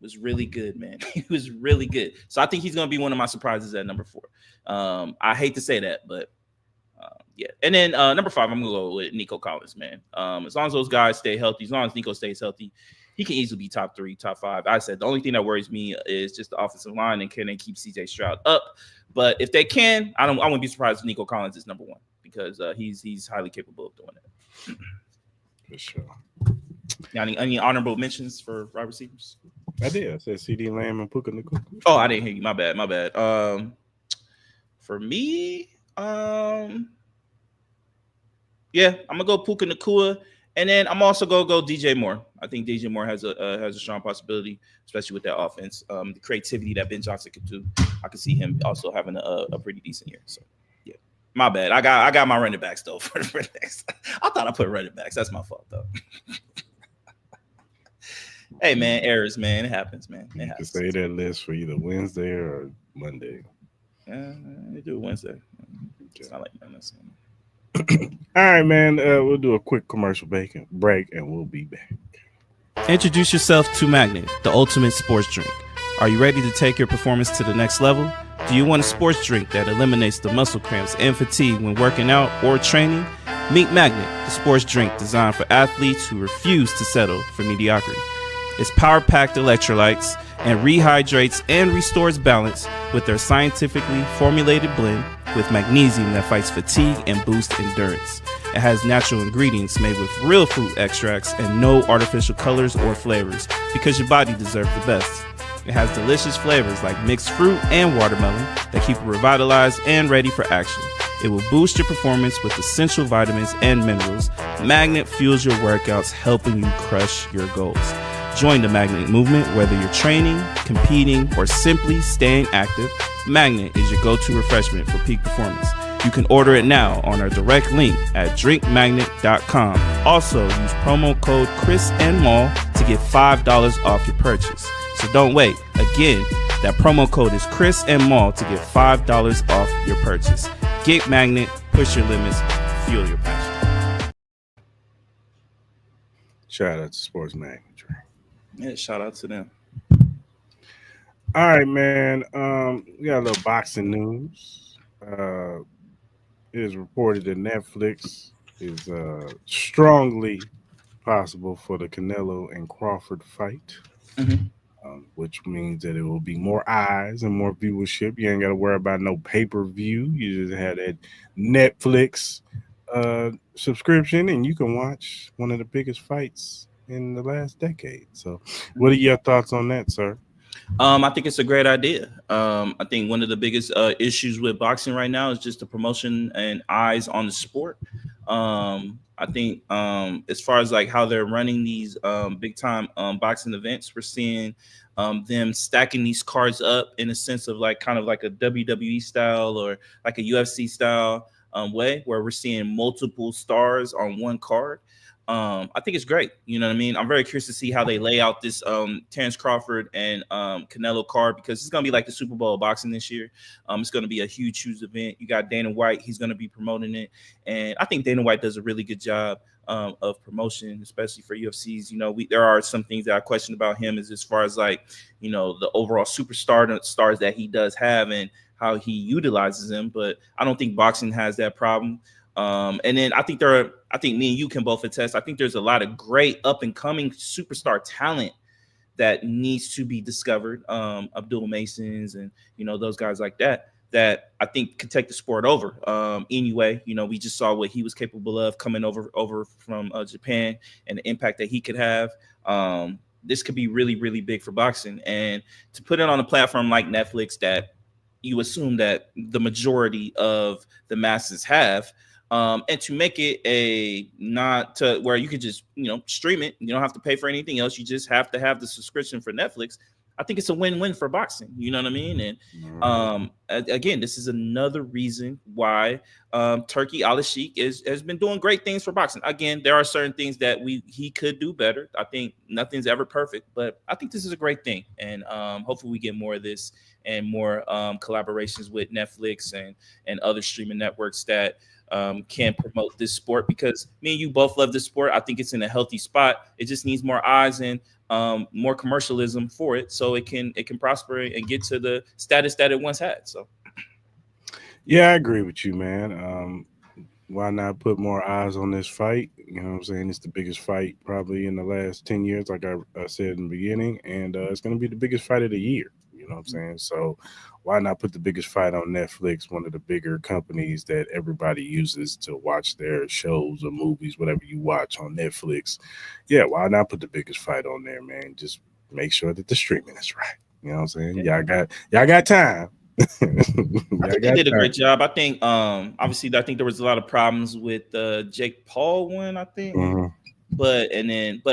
was really good, man. He was really good. So I think he's going to be one of my surprises at number 4. I hate to say that, but yeah. And then number 5, I'm going to go with Nico Collins, man. As long as those guys stay healthy, as long as Nico stays healthy, he can easily be top 3, top 5. I said the only thing that worries me is just the offensive line and can they keep CJ Stroud up. But if they can, I wouldn't be surprised if Nico Collins is number 1 because he's highly capable of doing that. For sure. Any honorable mentions for wide receivers? I did. I said CD Lamb and Puka Nacua. Oh, I didn't hear you. My bad. For me, I'm gonna go Puka Nacua, and then I'm also gonna go DJ Moore. I think DJ Moore has a strong possibility, especially with that offense. The creativity that Ben Johnson could do, I could see him also having a pretty decent year. So yeah, my bad. I got my running backs though for the running backs. I thought I put running backs. That's my fault though. Hey, man, errors, man. It happens, man. It happens. You can say that list for either Wednesday or Monday. They do it Wednesday. It's not like that. All right, man. We'll do a quick commercial break, and we'll be back. Introduce yourself to Magnet, the ultimate sports drink. Are you ready to take your performance to the next level? Do you want a sports drink that eliminates the muscle cramps and fatigue when working out or training? Meet Magnet, the sports drink designed for athletes who refuse to settle for mediocrity. It's power-packed electrolytes and rehydrates and restores balance with their scientifically formulated blend with magnesium that fights fatigue and boosts endurance. It has natural ingredients made with real fruit extracts and no artificial colors or flavors because your body deserves the best. It has delicious flavors like mixed fruit and watermelon that keep you revitalized and ready for action. It will boost your performance with essential vitamins and minerals Magnet fuels your workouts, helping you crush your goals. Join the Magnet movement, whether you're training, competing, or simply staying active. Magnet is your go-to refreshment for peak performance. You can order it now on our direct link at drinkmagnet.com. Also, use promo code Cris and Mall to get $5 off your purchase. So don't wait. Again, that promo code is Cris and Mall to get $5 off your purchase. Get Magnet, push your limits, fuel your passion. Shout out to Sports Magnet. Yeah, shout out to them. All right, man. We got a little boxing news. It is reported that Netflix is strongly possible for the Canelo and Crawford fight, which means that it will be more eyes and more viewership. You ain't got to worry about no pay-per-view. You just have that Netflix subscription, and you can watch one of the biggest fights in the last decade. So, what are your thoughts on that, sir? I think it's a great idea. I think one of the biggest issues with boxing right now is just the promotion and eyes on the sport. I think as far as like how they're running these big time boxing events, we're seeing them stacking these cards up in a sense of like kind of like a WWE style or like a UFC style way where we're seeing multiple stars on one card. I think it's great. You know what I mean? I'm very curious to see how they lay out this Terrence Crawford and Canelo card because it's going to be like the Super Bowl of boxing this year. It's going to be a huge event. You got Dana White. He's going to be promoting it. And I think Dana White does a really good job of promotion, especially for UFCs. You know, there are some things that I question about him as far as like, you know, the overall stars that he does have and how he utilizes them. But I don't think boxing has that problem. And then I think me and you can both attest. I think there's a lot of great up and coming superstar talent that needs to be discovered. Abdul Masons and, you know, those guys like that I think could take the sport over. Anyway, you know, we just saw what he was capable of coming over from Japan and the impact that he could have. This could be really, really big for boxing. And to put it on a platform like Netflix that you assume that the majority of the masses have, and to make it not to where you could just, you know, stream it. You don't have to pay for anything else. You just have to have the subscription for Netflix. I think it's a win-win for boxing. You know what I mean? And again, this is another reason why Turki Al-Sheikh has been doing great things for boxing. Again, there are certain things that he could do better. I think nothing's ever perfect, but I think this is a great thing. And hopefully we get more of this and more collaborations with Netflix and other streaming networks that can promote this sport, because me and you both love this sport. I think it's in a healthy spot. It just needs more eyes and more commercialism for it, so it can prosper and get to the status that it once had. So, yeah, I agree with you, man. Why not put more eyes on this fight? You know what I'm saying? It's the biggest fight probably in the last 10 years, like I said in the beginning, and it's going to be the biggest fight of the year. You know what I'm saying? So why not put the biggest fight on Netflix, one of the bigger companies that everybody uses to watch their shows or movies, whatever you watch on Netflix? Yeah, why not put the biggest fight on there, man? Just make sure that the streaming is right. You know what I'm saying? Yeah. Y'all got time. I think they did a great job. I think obviously I think there was a lot of problems with Jake Paul one, I think. Mm-hmm. But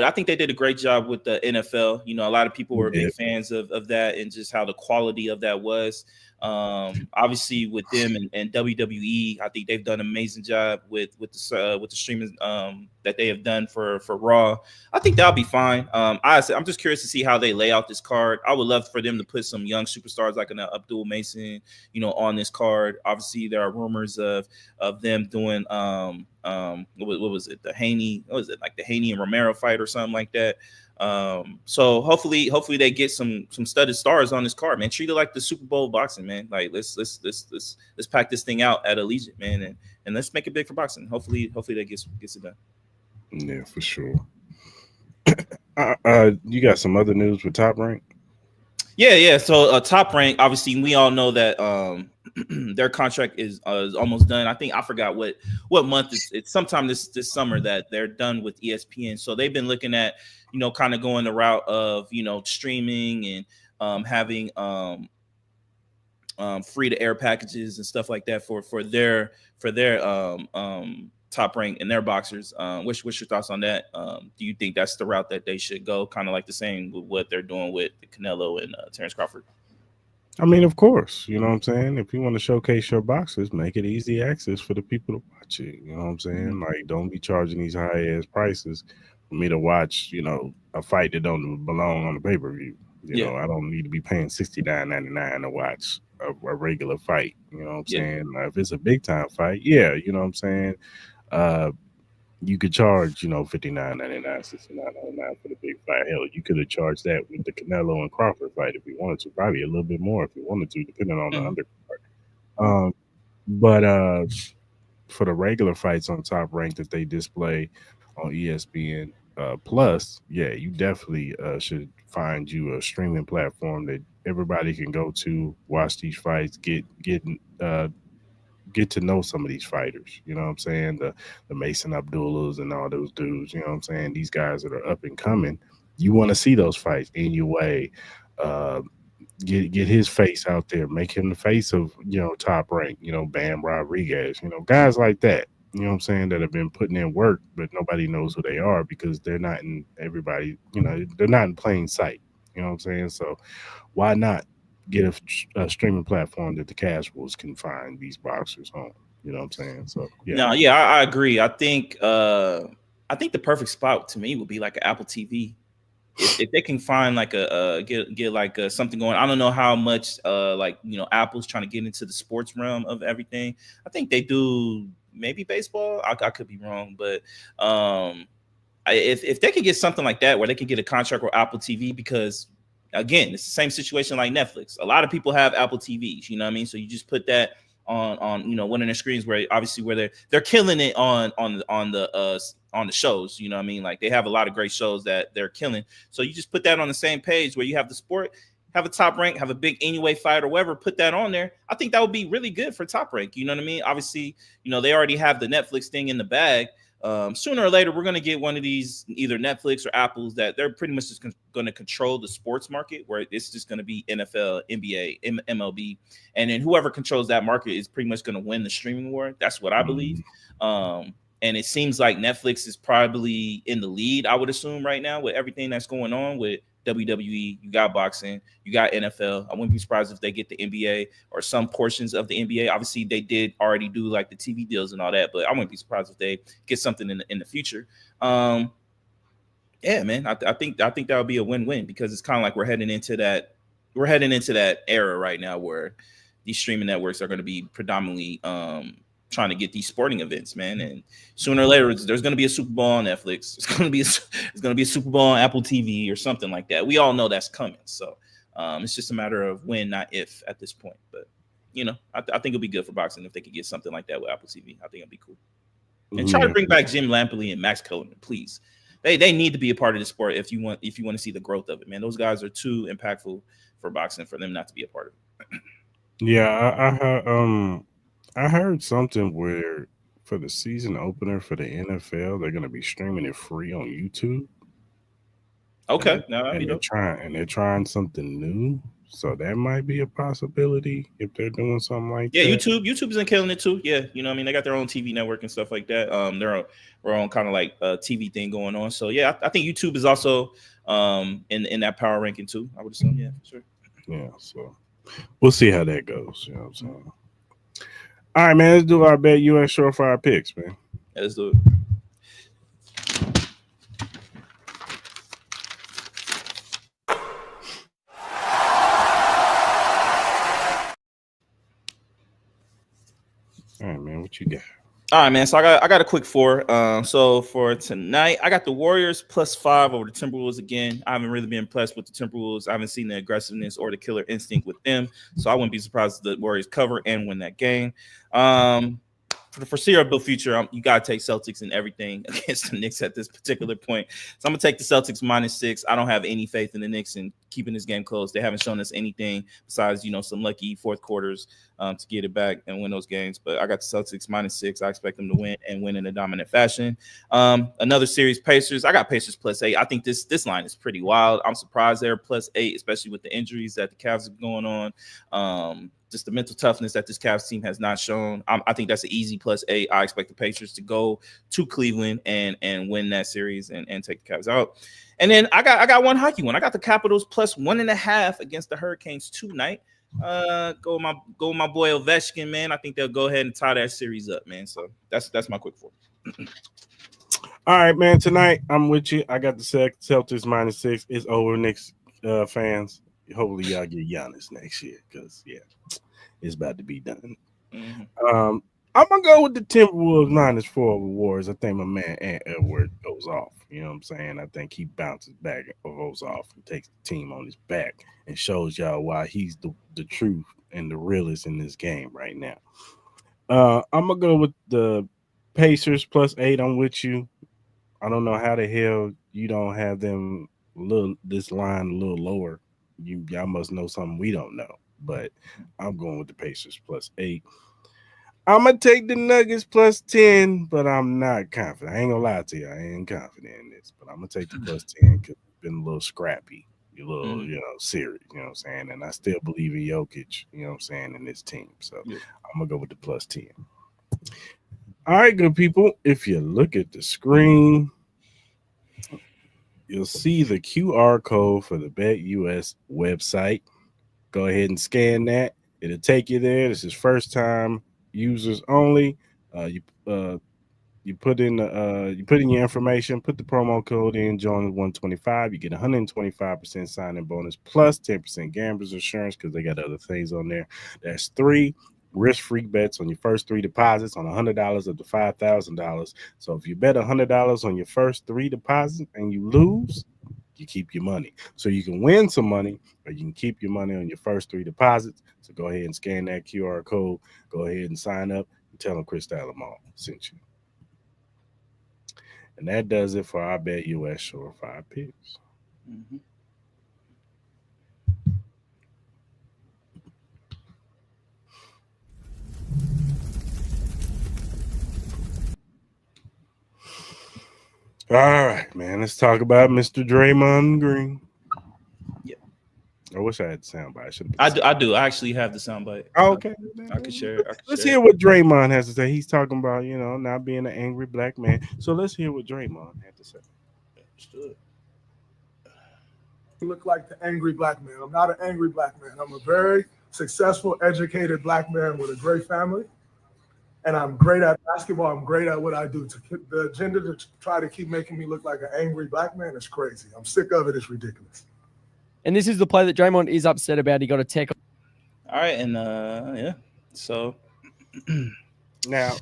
I think they did a great job with the NFL. You know, a lot of people were big fans of that and just how the quality of that was. Obviously with them and WWE, I think they've done an amazing job with the streaming that they have done for Raw. I think that'll be fine. I'm just curious to see how they lay out this card. I would love for them to put some young superstars like an Abdul Mason, you know, on this card. Obviously, there are rumors of them doing what was it? The Haney and Romero fight or something like that. So hopefully they get some studded stars on this card, man. Treat it like the Super Bowl of boxing, man. Like let's pack this thing out at Allegiant, man, and let's make it big for boxing. Hopefully that gets it done. Yeah, for sure. You got some other news with Top Rank? Yeah. So Top Rank, obviously, we all know that their contract is almost done. I think I forgot what month it's sometime this summer that they're done with ESPN. So they've been looking at, you know, kind of going the route of, you know, streaming and having free to air packages and stuff like that for their Top Rank and their boxers. What's your thoughts on that? Do you think that's the route that they should go? Kind of like the same with what they're doing with Canelo and Terrence Crawford. I mean, of course, you know what I'm saying? If you want to showcase your boxers, make it easy access for the people to watch it. You know what I'm saying? Like, don't be charging these high ass prices for me to watch, a fight that don't belong on the pay-per-view. You know, I don't need to be paying $69.99 to watch a regular fight. You know what I'm saying? If it's a big time fight, you know what I'm saying? You could charge, $59.99, $69.99 for the big fight. Hell, you could have charged that with the Canelo and Crawford fight if you wanted to. Probably a little bit more if you wanted to, depending on the undercard. But for the regular fights on Top Rank that they display on ESPN Plus, you definitely should find you a streaming platform that everybody can go to, watch these fights, get to know some of these fighters. You know what I'm saying? The Mason Abdullahs and all those dudes. You know what I'm saying? These guys that are up and coming. You want to see those fights in your way. Get his face out there. Make him the face of Top Rank. Bam Rodriguez. Guys like that. You know what I'm saying? That have been putting in work, but nobody knows who they are because they're not in everybody. They're not in plain sight. You know what I'm saying? So why not get a streaming platform that the casuals can find these boxers on? You know what I'm saying? So I agree. I think the perfect spot to me would be like an Apple TV. If they can find like get like something going. I don't know how much Apple's trying to get into the sports realm of everything. I think they do maybe baseball. I could be wrong, but if they could get something like that where they can get a contract with Apple TV, because again, it's the same situation like Netflix. A lot of people have Apple TVs, you know what I mean? So you just put that on one of their screens where they're killing it on the shows, you know what I mean? Like they have a lot of great shows that they're killing. So you just put that on the same page where you have the sport, have a Top Rank, have a big Anyway fight or whatever, put that on there. I think that would be really good for Top Rank, you know what I mean? Obviously, they already have the Netflix thing in the bag. Sooner or later, we're going to get one of these, either Netflix or Apple's, that they're pretty much just going to control the sports market, where it's just going to be NFL, NBA, MLB. And then whoever controls that market is pretty much going to win the streaming war. That's what I believe. And it seems like Netflix is probably in the lead, I would assume, right now with everything that's going on with WWE. You got boxing, you got NFL. I wouldn't be surprised if they get the NBA or some portions of the NBA. Obviously, they did already do like the TV deals and all that, but I wouldn't be surprised if they get something in the future. Man, I think that would be a win-win, because it's kind of like we're heading into that era right now where these streaming networks are going to be predominantly trying to get these sporting events, man. And sooner or later, there's going to be a Super Bowl on Netflix. It's going to be a Super Bowl on Apple TV or something like that. We all know that's coming. So it's just a matter of when, not if, at this point. But I think it'll be good for boxing if they could get something like that with Apple TV. I think it'll be cool. And try to bring back Jim Lampley and Max Kellerman, please. They need to be a part of the sport if you want to see the growth of it, man. Those guys are too impactful for boxing for them not to be a part of it. Yeah, I heard something where for the season opener for the NFL, they're going to be streaming it free on YouTube. Okay, they're trying something new, so that might be a possibility if they're doing something like that. Yeah, YouTube's been killing it too. Yeah, they got their own TV network and stuff like that. Their own kind of like TV thing going on. So yeah, I think YouTube is also in that power ranking too. I would assume, yeah, for sure. Yeah, so we'll see how that goes. You know what I'm saying? All right, man, let's do our bet US Surefire picks, man. Yeah, let's do it. All right, man, what you got? All right, man. So I got a quick four. So for tonight, I got the Warriors +5 over the Timberwolves again. I haven't really been impressed with the Timberwolves. I haven't seen the aggressiveness or the killer instinct with them. So I wouldn't be surprised if the Warriors cover and win that game. For the foreseeable future, you got to take Celtics and everything against the Knicks at this particular point. So I'm going to take the Celtics -6. I don't have any faith in the Knicks in keeping this game close. They haven't shown us anything besides, some lucky fourth quarters to get it back and win those games. But I got the Celtics -6. I expect them to win and win in a dominant fashion. Another series, Pacers. I got Pacers +8. I think this line is pretty wild. I'm surprised they're +8, especially with the injuries that the Cavs are going on. just the mental toughness that this Cavs team has not shown. I think that's an easy +8. I expect the Pacers to go to Cleveland and win that series and take the Cavs out. And then I got one hockey one. I got the Capitals +1.5 against the Hurricanes tonight. Go with my boy Ovechkin, man. I think they'll go ahead and tie that series up, man. So that's my quick four. All right, man. Tonight I'm with you. I got the Celtics -6. It's over, Knicks fans. Hopefully y'all get Giannis next year because it's about to be done. I'm gonna go with the Timberwolves -4 over Warriors. I think my man Ant Edwards goes off. You know what I'm saying? I think he bounces back or goes off and takes the team on his back and shows y'all why he's the truth and the realest in this game right now. I'm gonna go with the Pacers +8. I'm with you. I don't know how the hell you don't have them this line a little lower. Y'all must know something we don't know, but I'm going with the Pacers +8. I'm gonna take the Nuggets +10, but I'm not confident. I ain't gonna lie to you, I ain't confident in this, but I'm gonna take the +10 because it's been a little scrappy, a little serious. You know what I'm saying? And I still believe in Jokic. You know what I'm saying, in this team. So I'm gonna go with the +10. All right, good people. If you look at the screen, you'll see the QR code for the BetUS website. Go ahead and scan that. It'll take you there. This is first time users only. You put in your information, put the promo code in, join 125. You get 125% sign-in bonus plus 10% gamblers insurance because they got other things on there. That's 3 risk-free bets on your first 3 deposits on $100 up to $5,000. So if you bet $100 on your first 3 deposits and you lose, you keep your money. So you can win some money, or you can keep your money on your first 3 deposits. So go ahead and scan that QR code. Go ahead and sign up and tell them Cris Lamont sent you. And that does it for our BetUS Shore 5 picks. All right, man. Let's talk about Mr. Draymond Green. Yeah. I wish I had the soundbite. I do. I actually have the soundbite. Oh, okay. I can share it. Let's hear what Draymond has to say. He's talking about, not being an angry black man. So let's hear what Draymond had to say. Understood. I look like the angry black man. I'm not an angry black man. I'm a very successful, educated black man with a great family. And I'm great at basketball. I'm great at what I do. The agenda to try to keep making me look like an angry black man is crazy. I'm sick of it. It's ridiculous. And this is the play that Draymond is upset about. He got a tech. All right, and so now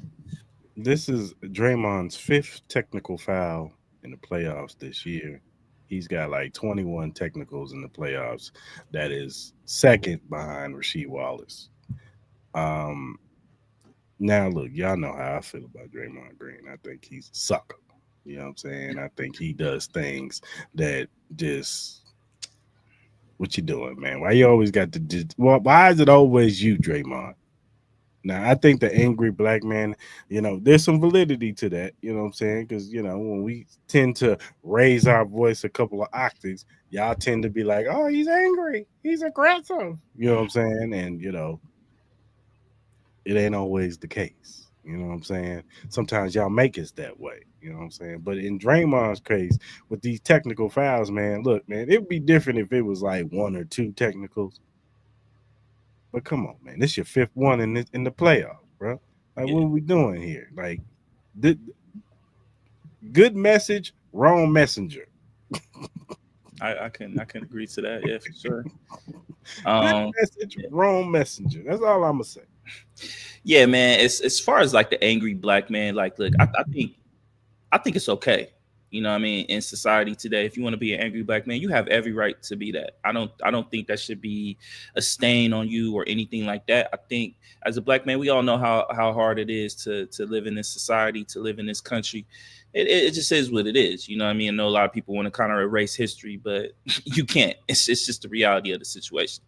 this is Draymond's 5th technical foul in the playoffs this year. He's got like 21 technicals in the playoffs. That is second behind Rasheed Wallace. Now, look, y'all know how I feel about Draymond Green. I think he's a sucker. You know what I'm saying? I think he does things that just, what you doing, man? Why you always got to, why is it always you, Draymond? Now, I think the angry black man, there's some validity to that, you know what I'm saying? Because, when we tend to raise our voice a couple of octaves, y'all tend to be like, oh, he's angry. He's aggressive. You know what I'm saying? And, it ain't always the case. You know what I'm saying? Sometimes y'all make us that way. You know what I'm saying? But in Draymond's case, with these technical fouls, man, look, man, it would be different if it was like 1 or 2 technicals. But come on, man. This is your 5th one in the playoffs, bro. Like, what are we doing here? Like, good message, wrong messenger. I can agree to that. Yeah, for sure. Good message, wrong messenger. That's all I'm gonna say. Yeah, man. As far as like the angry black man, like, look, I think it's okay. You know what I mean? In society today, if you want to be an angry black man, you have every right to be that. I don't think that should be a stain on you or anything like that. I think as a black man, we all know how hard it is to live in this society, to live in this country. It just is what it is. You know what I mean? I know a lot of people want to kind of erase history, but you can't. It's just the reality of the situation.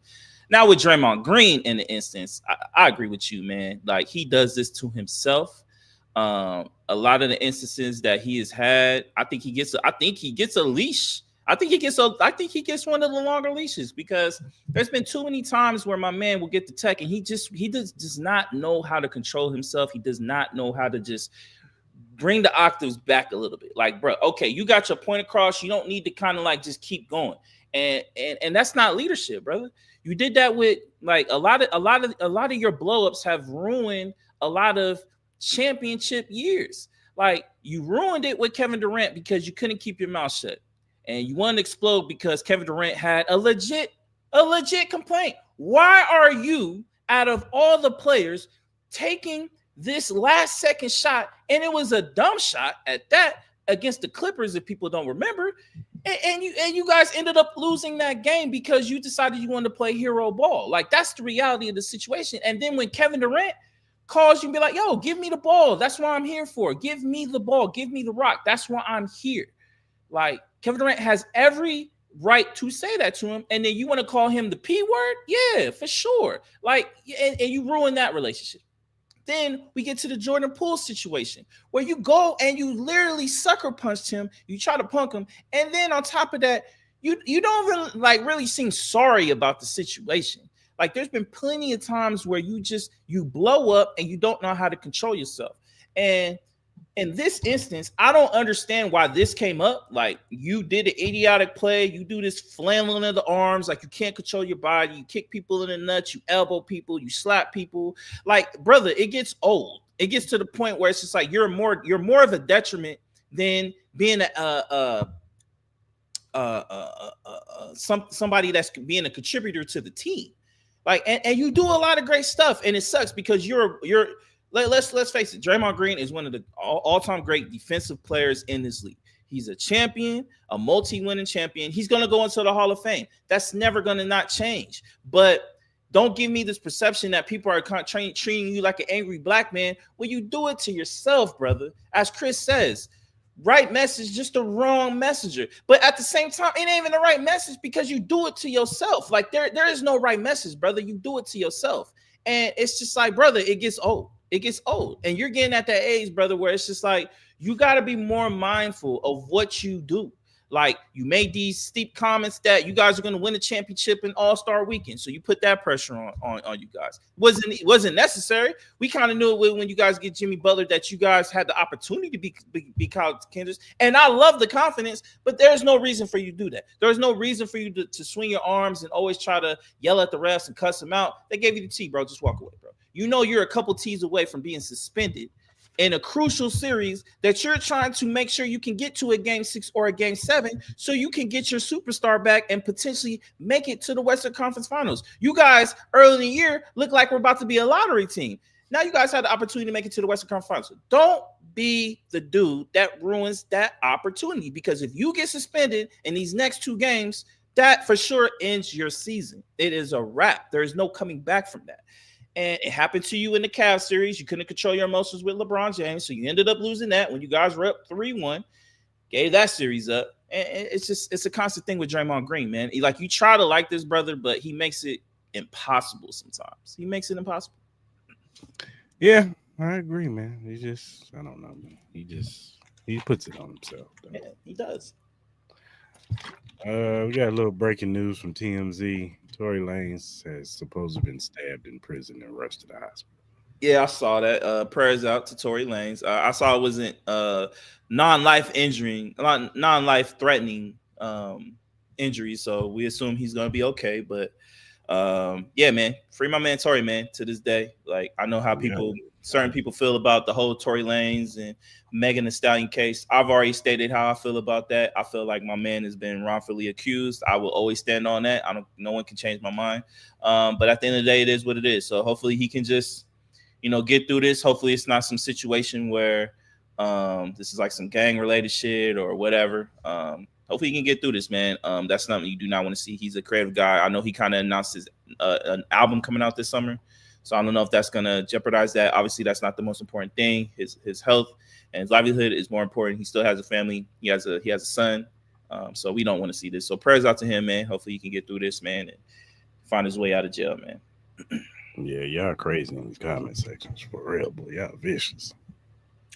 Now with Draymond Green in the instance, I agree with you, man. Like, he does this to himself. A lot of the instances that he has had, I think he gets a leash I think he gets one of the longer leashes because there's been too many times where my man will get the tech and he does not know how to control himself. He does not know how to just bring the octaves back a little bit. Like, bro, okay, you got your point across. You don't need to kind of like just keep going. And that's not leadership, brother. You did that with like a lot of your blowups have ruined a lot of championship years. Like you ruined it with Kevin Durant because you couldn't keep your mouth shut. And you wanted to explode because Kevin Durant had a legit complaint. Why are you, out of all the players, taking this last second shot? And it was a dumb shot at that against the Clippers, if people don't remember. And you guys ended up losing that game because you decided you wanted to play hero ball. Like, that's the reality of the situation. And then when Kevin Durant calls you and be like, yo, give me the ball. That's what I'm here for. Give me the ball. Give me the rock. That's why I'm here. Like, Kevin Durant has every right to say that to him. And then you want to call him the P word? Yeah, for sure. Like, and you ruin that relationship. Then we get to the Jordan Poole situation where you go and you literally sucker punched him. You try to punk him. And then on top of that, you don't really seem sorry about the situation. Like there's been plenty of times where you blow up and you don't know how to control yourself. And in this instance, I don't understand why this came up. Like you did an idiotic play. You do this flailing of the arms. Like you can't control your body. You kick people in the nuts. You elbow people. You slap people. Like, brother, it gets old. It gets to the point where it's just like you're more of a detriment than being somebody that's being a contributor to the team. Like, and you do a lot of great stuff, and it sucks because you're. Let's face it, Draymond Green is one of the all-time great defensive players in this league. He's a champion, a multi-winning champion. He's going to go into the Hall of Fame. That's never going to not change. But don't give me this perception that people are treating you like an angry black man when you do it to yourself, brother. As Cris says, right message, just the wrong messenger. But at the same time, it ain't even the right message because you do it to yourself. Like there is no right message, brother. You do it to yourself. And it's just like, brother, it gets old. It gets old. And you're getting at that age, brother, where it's just like, you got to be more mindful of what you do. Like you made these steep comments that you guys are going to win the championship in All-Star Weekend. So you put that pressure on you guys. Wasn't necessary. We kind of knew it when you guys get Jimmy Butler that you guys had the opportunity to be college contenders. And I love the confidence, but there's no reason for you to do that. There's no reason for you to swing your arms and always try to yell at the refs and cuss them out. They gave you the T, bro. Just walk away, bro. You know you're a couple T's away from being suspended in a crucial series that you're trying to make sure you can get to a game 6 or a game 7 so you can get your superstar back and potentially make it to the Western Conference Finals. You guys early in the year look like we're about to be a lottery team. Now you guys had the opportunity to make it to the Western Conference Finals. Don't be the dude that ruins that opportunity because if you get suspended in these next 2 games, that for sure ends your season. It is a wrap. There is no coming back from that. And it happened to you in the Cavs series. You couldn't control your emotions with LeBron James. So you ended up losing that when you guys were up 3-1, gave that series up. And it's a constant thing with Draymond Green, man. Like you try to like this brother, but he makes it impossible sometimes. He makes it impossible. Yeah, I agree, man. I don't know, man. He puts it on himself. Though. Yeah, he does. We got a little breaking news from TMZ. Tory Lanez has supposedly been stabbed in prison and rushed to the hospital. Yeah, I saw that. Prayers out to Tory Lanez. I saw it wasn't non-life threatening injury, so we assume he's gonna be okay. But yeah, man, free my man Tory, man. To this day, like I know how certain people feel about the whole Tory Lanez and Megan Thee Stallion case. I've already stated how I feel about that. I feel like my man has been wrongfully accused. I will always stand on that. No one can change my mind. But at the end of the day, it is what it is. So hopefully he can just, get through this. Hopefully it's not some situation where this is like some gang related shit or whatever. Hopefully he can get through this, man. That's something you do not want to see. He's a creative guy. I know he kind of announced his an album coming out this summer. So I don't know if that's going to jeopardize that. Obviously, that's not the most important thing. His health and his livelihood is more important. He still has a family. He has a son. So we don't want to see this. So prayers out to him, man. Hopefully he can get through this, man, and find his way out of jail, man. Yeah, y'all crazy in these comment sections for real, boy. Y'all vicious.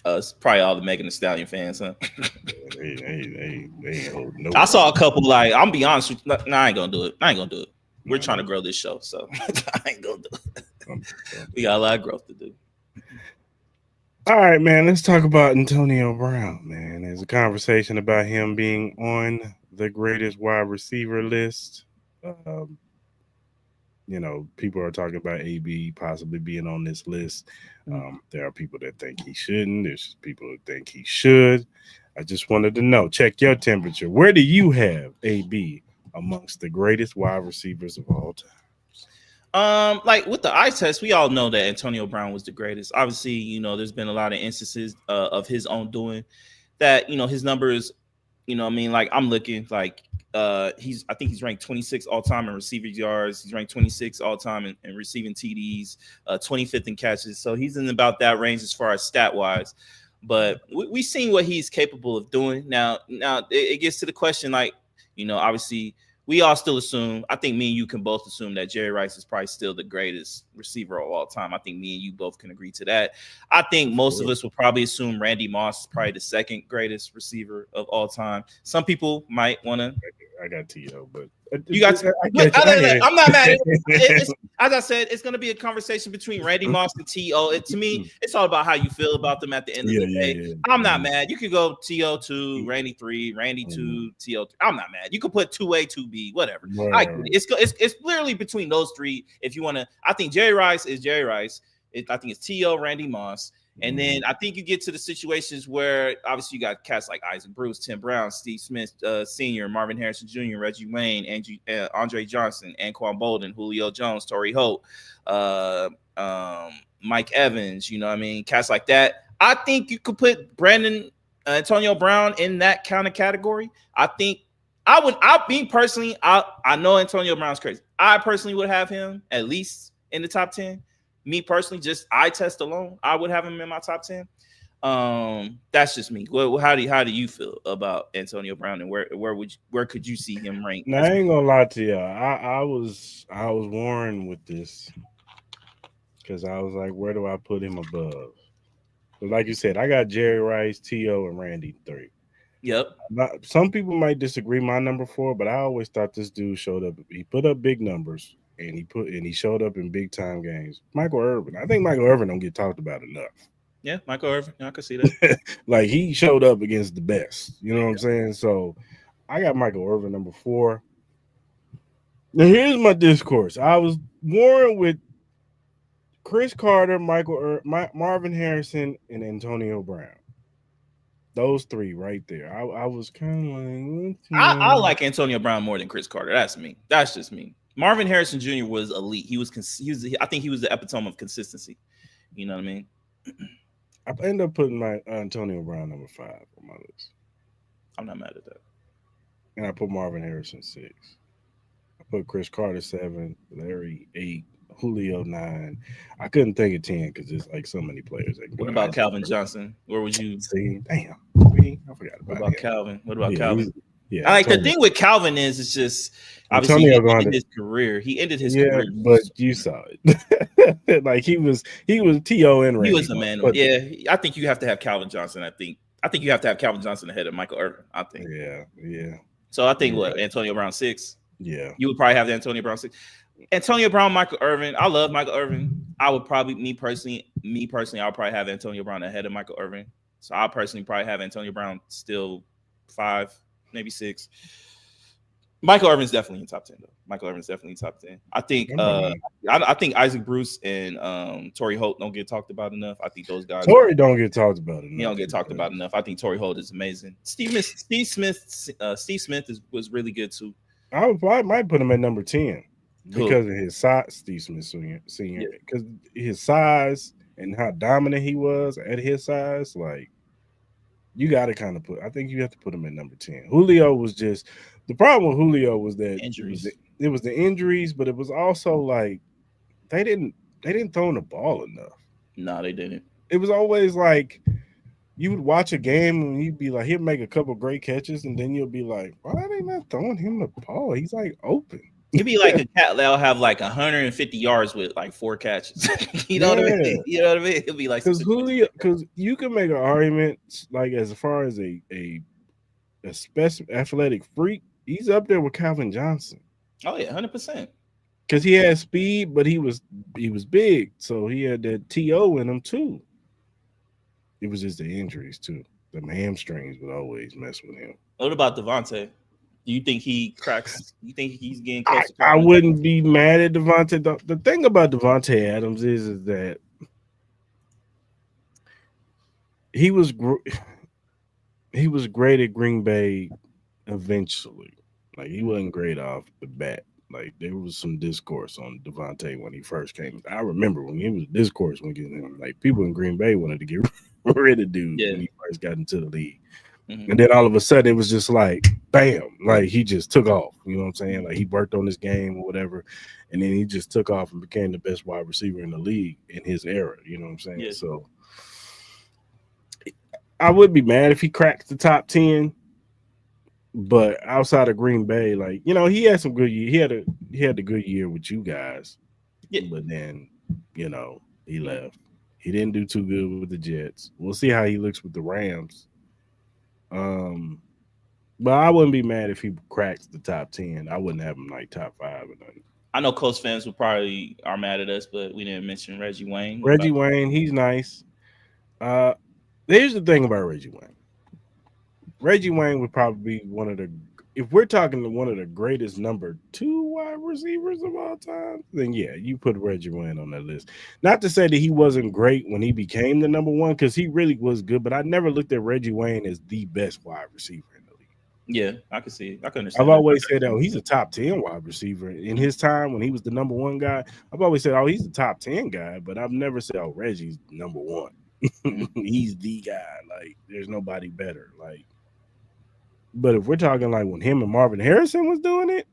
It's probably all the Megan Thee Stallion fans, huh? They ain't holding no. I saw a couple. Like, I'm be honest with you. Nah, I ain't gonna do it. We're trying to grow this show, so I ain't gonna do it. We got a lot of growth to do. All right, man. Let's talk about Antonio Brown, man. There's a conversation about him being on the greatest wide receiver list. People are talking about AB possibly being on this list. There are people that think he shouldn't. There's people that think he should. I just wanted to know, check your temperature. Where do you have AB amongst the greatest wide receivers of all time? Like with the eye test, we all know that Antonio Brown was the greatest. Obviously, there's been a lot of instances of his own doing that, his numbers, like I'm looking like I think he's ranked 26 all time in receiving yards. He's ranked 26 all time in receiving TDs, 25th in catches. So he's in about that range as far as stat wise. But we've seen what he's capable of doing. Now it gets to the question, like, obviously we all still assume, I think me and you can both assume that Jerry Rice is probably still the greatest receiver of all time. I think me and you both can agree to that. I think most of us will probably assume Randy Moss is probably the second greatest receiver of all time. Some people might want to. I got T.O., but you got. I'm not mad. As I said, it's going to be a conversation between Randy Moss and T.O. To me, it's all about how you feel about them at the end of the day. Yeah. I'm not mad. You could go T.O. 2, Randy 3, Randy 2, T.O. 3. I'm not mad. You could put 2A, 2B, whatever. Right. It's literally between those three. If you want to, I think Jerry Rice is Jerry Rice. I think it's T.O., Randy Moss. And then I think you get to the situations where obviously you got cats like Isaac Bruce, Tim Brown, Steve Smith Sr., Marvin Harrison Jr., Reggie Wayne, Andre Johnson, Anquan Bolden, Julio Jones, Torrey Holt, Mike Evans, cats like that. I think you could put Antonio Brown in that kind of category. I think I know Antonio Brown's crazy. I personally would have him at least in the top 10. Me personally, just eye test alone, I would have him in my top 10. That's just me. Well, how do you feel about Antonio Brown, and where could you see him ranked? Now, I ain't gonna lie to you. I was warring with this because I was like, where do I put him above? But like you said, I got Jerry Rice, T.O., and Randy 3. Yep. Some people might disagree my number 4, but I always thought this dude showed up. He put up big numbers. And he showed up in big time games. Michael Irvin. I think Michael Irvin don't get talked about enough. Yeah, Michael Irvin. I can see that. Like he showed up against the best. You know what I'm saying? So I got Michael Irvin number 4. Now here's my discourse. I was warring with Cris Carter, Marvin Harrison, and Antonio Brown. Those 3 right there. I was kind of like, I like Antonio Brown more than Cris Carter. That's me. That's just me. Marvin Harrison Jr. was elite. I think he was the epitome of consistency. You know what I mean? I ended up putting my Antonio Brown number 5 on my list. I'm not mad at that. And I put Marvin Harrison 6. I put Cris Carter 7, Larry 8, Julio 9. I couldn't think of 10 because there's like so many players. What about Calvin Johnson? Where would you see? Damn, I forgot about him. Calvin. What about Calvin? Yeah, I like the thing with Calvin is it's just obviously he ended his career. He ended his career, but you saw it. Like he was T.O. and Randy. He was the man. Yeah, I think you have to have Calvin Johnson. I think you have to have Calvin Johnson ahead of Michael Irvin. I think. Yeah. So I think Antonio Brown 6. Yeah. You would probably have the Antonio Brown 6. Antonio Brown, Michael Irvin. I love Michael Irvin. I would probably me personally, I'll probably have Antonio Brown ahead of Michael Irvin. So I'll personally probably have Antonio Brown still 5. Maybe 6. Michael Irvin's definitely in top 10 though. Michael Irvin's definitely in top 10. I think I think Isaac Bruce and Torrey Holt don't get talked about enough. I think those guys don't get talked about enough. He don't get talked about enough. I think Torrey Holt is amazing. Steve Smith was really good too. I might put him at number 10 because of his size. Steve Smith Senior, because his size and how dominant he was at his size, like. You got to kind of I think you have to put him at number 10. Julio was just the problem with Julio was that injuries. It was the injuries, but it was also like they didn't throw him the ball enough. No, they didn't. It was always like you would watch a game and you'd be like, he'll make a couple great catches, and then you'll be like, why are they not throwing him the ball? He's like open. He'd be like a cat that'll have like 150 yards with like 4 catches. You know what I mean? You know what I mean? He'll be like because you can make an argument like as far as a special athletic freak, he's up there with Calvin Johnson. Oh yeah, 100%. Because he had speed, but he was big, so he had that TO in him too. It was just the injuries too. The hamstrings would always mess with him. What about Devontae? Do you think he cracks? You think he's getting close? I wouldn't be mad at Devontae. The thing about Devontae Adams is that he was great at Green Bay eventually. Like he wasn't great off the bat. Like there was some discourse on Devontae when he first came. I remember when he was discourse when getting him. Like people in Green Bay wanted to get rid of dude when he first got into the league. And then all of a sudden it was just like bam, like he just took off. You know what I'm saying? Like he worked on his game or whatever, and then he just took off and became the best wide receiver in the league in his era. You know what I'm saying? Yeah. So I would be mad if he cracked the top 10. But outside of Green Bay, like he had some good year. He had a good year with you guys. Yeah. But then, he left. He didn't do too good with the Jets. We'll see how he looks with the Rams. But I wouldn't be mad if he cracks the top 10. I wouldn't have him like top 5 or nothing. I know Colts fans are mad at us, but we didn't mention Reggie Wayne. Wayne, he's nice. Here's the thing about Reggie Wayne. Reggie Wayne would probably be if we're talking one of the greatest number 2 wide receivers of all time, then yeah, you put Reggie Wayne on that list. Not to say that he wasn't great when he became the number 1, because he really was good, but I never looked at Reggie Wayne as the best wide receiver in the league. Yeah, I can see it. I can understand. I've always said, he's a top 10 wide receiver. In his time when he was the number 1 guy, I've always said, he's the top 10 guy, but I've never said, Reggie's number 1. He's the guy. Like, there's nobody better. Like, but if we're talking like when him and Marvin Harrison was doing it,